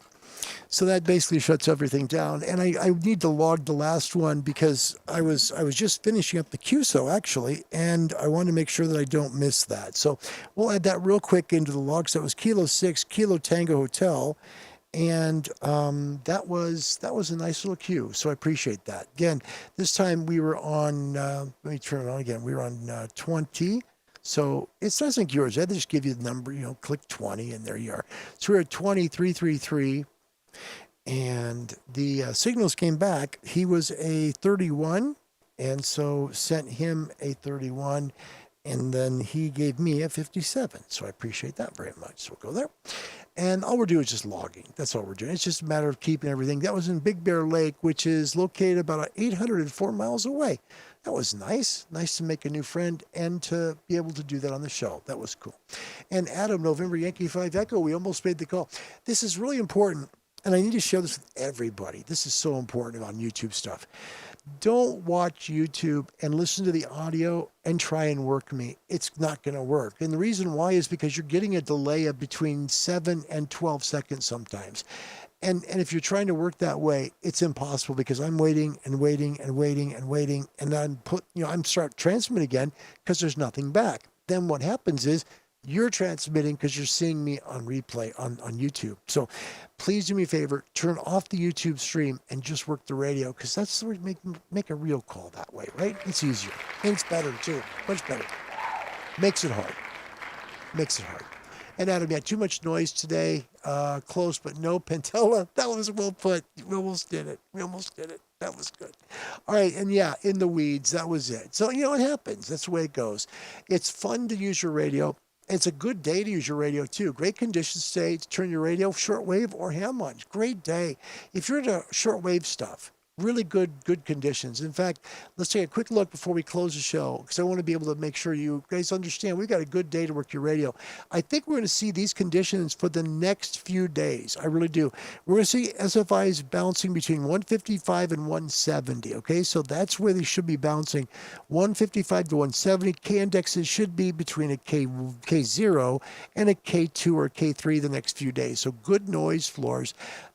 So that basically shuts everything down. And I need to log the last one because I was just finishing up the QSO actually, and I want to make sure that I don't miss that. So we'll add that real quick into the logs. That was Kilo 6, Kilo Tango Hotel. And that was a nice little queue. So I appreciate that. Again, this time we were on, let me turn it on again. We were on 20. So it's nice like yours. I had to just give you the number, click 20 and there you are. So we're at 2333. And the signals came back. He was a 31, and so sent him a 31, and then he gave me a 57. So I appreciate that very much. So we'll go there. And all we're doing is just logging. That's all we're doing. It's just a matter of keeping everything. That was in Big Bear Lake, which is located about 804 miles away. That was nice. Nice to make a new friend and to be able to do that on the show. That was cool. And Adam, November Yankee 5 Echo, we almost made the call. This is really important. And I need to share this with everybody. This is so important on YouTube stuff. Don't watch YouTube and listen to the audio and try and work me. It's not going to work. And the reason why is because you're getting a delay of between 7 and 12 seconds sometimes. And if you're trying to work that way, it's impossible because I'm waiting and waiting and waiting and waiting. And then I'm start transmitting again because there's nothing back. Then what happens is you're transmitting because you're seeing me on replay on YouTube. So please do me a favor, turn off the YouTube stream and just work the radio because that's where you make a real call that way, right? It's easier. And it's better too. Much better. Makes it hard. Makes it hard. And Adam, you had too much noise today. Close, but no Pentella. That was well put. We almost did it. That was good. All right. And yeah, in the weeds, that was it. So, it happens. That's the way it goes. It's fun to use your radio. It's a good day to use your radio, too. Great conditions today to turn your radio shortwave or ham on. Great day. If you're into shortwave stuff, really good conditions. In fact, let's take a quick look before we close the show because I want to be able to make sure you guys understand we've got a good day to work your radio. I think we're going to see these conditions for the next few days. I really do. We're going to see SFIs bouncing between 155 and 170. Okay, so that's where they should be bouncing. 155 to 170. K indexes should be between a K0 and a K2 or K3 the next few days. So good noise floors.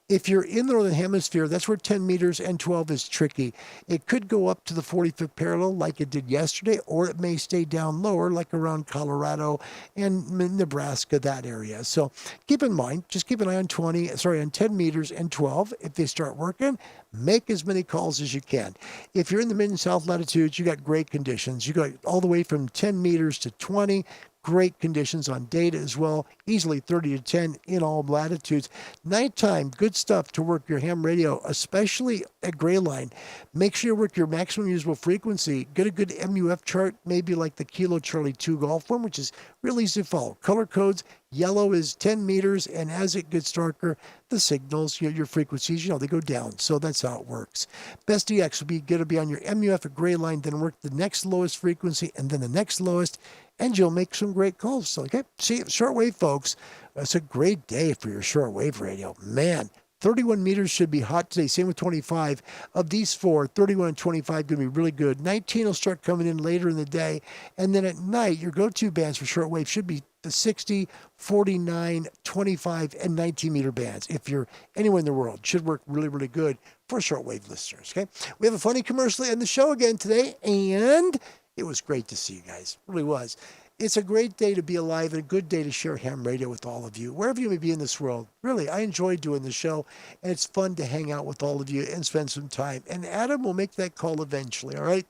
If you're in the Northern Hemisphere, that's where 10 meters and 12 is tricky. It could go up to the 45th parallel like it did yesterday, or it may stay down lower like around Colorado and Nebraska, that area. So keep in mind, just keep an eye on 10 meters and 12. If they start working, make as many calls as you can. If you're in the mid and south latitudes, you got great conditions. You got all the way from 10 meters to 20. Great conditions on data as well, easily 30 to 10 in all latitudes. Nighttime, good stuff to work your ham radio, especially at gray line. Make sure you work your maximum usable frequency. Get a good MUF chart, maybe like the Kilo Charlie 2 Golf one, which is really easy to follow. Color codes, yellow is 10 meters, and as it gets darker, the signals, your frequencies, they go down. So that's how it works. Best DX will be going to be on your MUF at gray line, then work the next lowest frequency, and then the next lowest, and you'll make some great calls. So, okay, see, shortwave folks, it's a great day for your shortwave radio. Man, 31 meters should be hot today. Same with 25. Of these four, 31 and 25 going to be really good. 19 will start coming in later in the day. And then at night, your go-to bands for shortwave should be the 60, 49, 25, and 19 meter bands. If you're anywhere in the world, should work really, really good for shortwave listeners. Okay, we have a funny commercial to end the show again today, and it was great to see you guys. It really was. It's a great day to be alive and a good day to share ham radio with all of you, wherever you may be in this world. Really, I enjoy doing the show, and it's fun to hang out with all of you and spend some time. And Adam will make that call eventually, all right?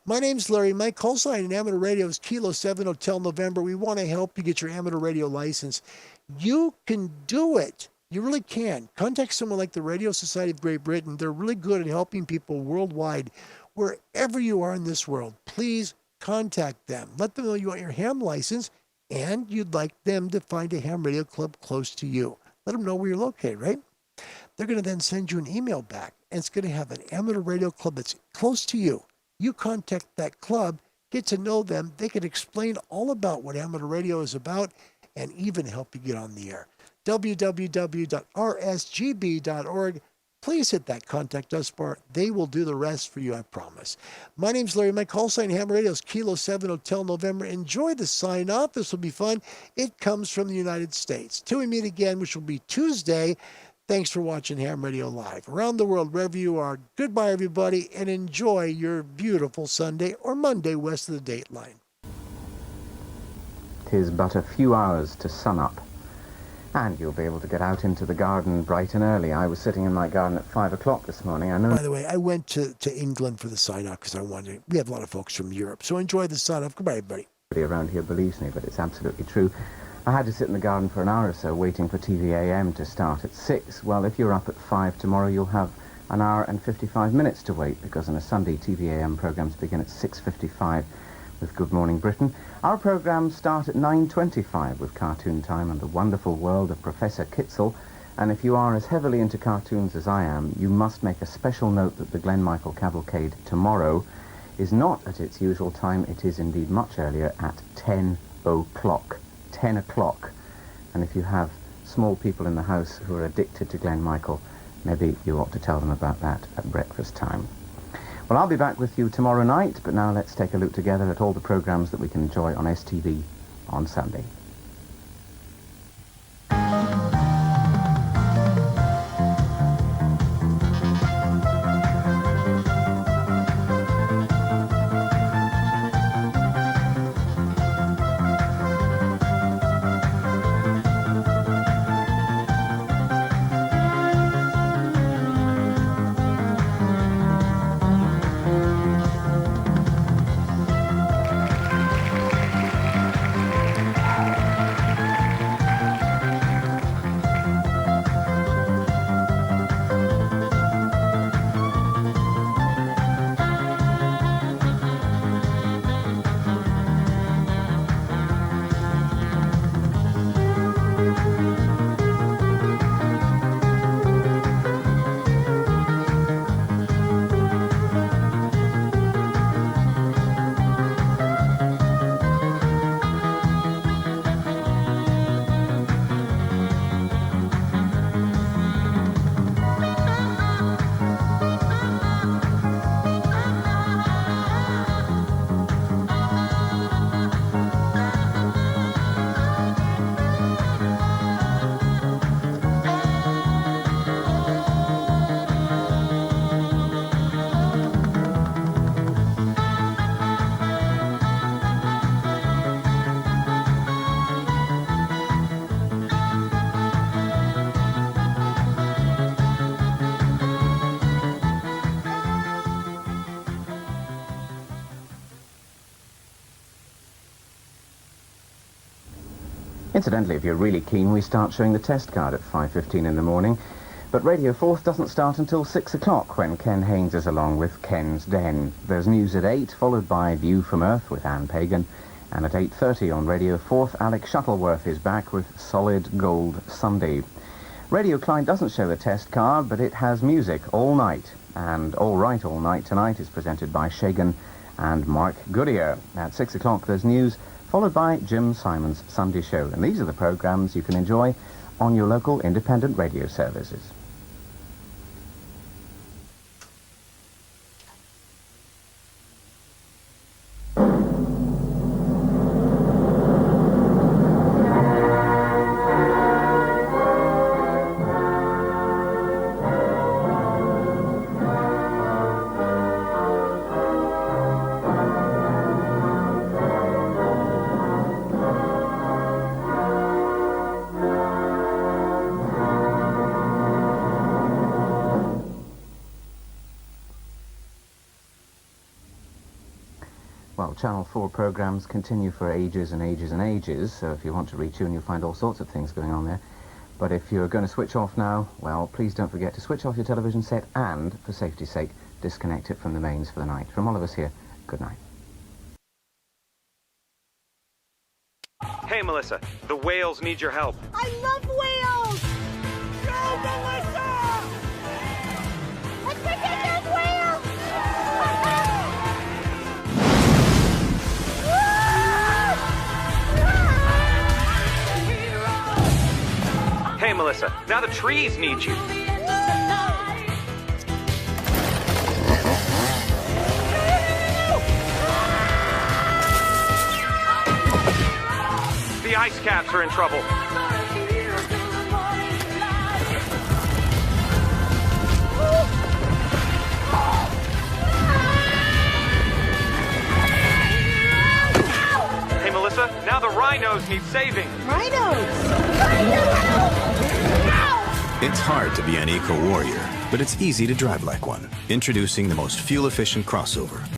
My name's Larry. My call sign in amateur radio is Kilo 7 Hotel November. We want to help you get your amateur radio license. You can do it. You really can. Contact someone like the Radio Society of Great Britain. They're really good at helping people worldwide. Wherever you are in this world, please contact them. Let them know you want your ham license and you'd like them to find a ham radio club close to you. Let them know where you're located, right? They're going to then send you an email back, and it's going to have an amateur radio club that's close to you. You contact that club, get to know them. They can explain all about what amateur radio is about and even help you get on the air. www.rsgb.org. please hit that Contact Us bar. They will do the rest for you, I promise. My name's Larry. My call sign Ham Radio is Kilo 7 Hotel November. Enjoy the sign off. This will be fun. It comes from the United States. Till we meet again, which will be Tuesday. Thanks for watching Ham Radio Live. Around the world, wherever you are, goodbye, everybody, and enjoy your beautiful Sunday or Monday west of the dateline. 'Tis but a few hours to sun up, and you'll be able to get out into the garden bright and early. I was sitting in my garden at 5 o'clock this morning. I know. By the way, I went to England for the sign-off because I wanted to. We have a lot of folks from Europe, so enjoy the sign-off. Goodbye, everybody. Nobody around here believes me, but it's absolutely true. I had to sit in the garden for an hour or so waiting for TVAM to start at 6. Well, if you're up at 5 tomorrow, you'll have an hour and 55 minutes to wait, because on a Sunday, TVAM programs begin at 6:55 with Good Morning Britain. Our programs start at 9:25 with Cartoon Time and the wonderful world of Professor Kitzel. And if you are as heavily into cartoons as I am, you must make a special note that the Glenn Michael Cavalcade tomorrow is not at its usual time. It is indeed much earlier, at 10 o'clock. 10 o'clock. And if you have small people in the house who are addicted to Glenn Michael, maybe you ought to tell them about that at breakfast time. Well, I'll be back with you tomorrow night, but now let's take a look together at all the programs that we can enjoy on STV on Sunday. Incidentally, if you're really keen, we start showing the test card at 5:15 in the morning. But Radio 4th doesn't start until 6 o'clock, when Ken Haynes is along with Ken's Den. There's news at 8, followed by View from Earth with Anne Pagan. And at 8:30 on Radio 4th, Alex Shuttleworth is back with Solid Gold Sunday. Radio Clyde doesn't show the test card, but it has music all night. And All Right All Night tonight is presented by Shagan and Mark Goodyear. At 6 o'clock there's news, followed by Jim Simon's Sunday Show. And these are the programs you can enjoy on your local independent radio services. Well, Channel 4 programs continue for ages and ages and ages, so if you want to retune, you'll find all sorts of things going on there. But if you're going to switch off now, well, please don't forget to switch off your television set and, for safety's sake, disconnect it from the mains for the night. From all of us here, good night. Hey, Melissa, the whales need your help. I love whales! Go, Melissa! Let's protect those whales! Hey, Melissa, now the trees need you. The ice caps are in trouble. Hey, Melissa, now the rhinos need saving. It's hard to be an eco-warrior, but it's easy to drive like one. Introducing the most fuel-efficient crossover.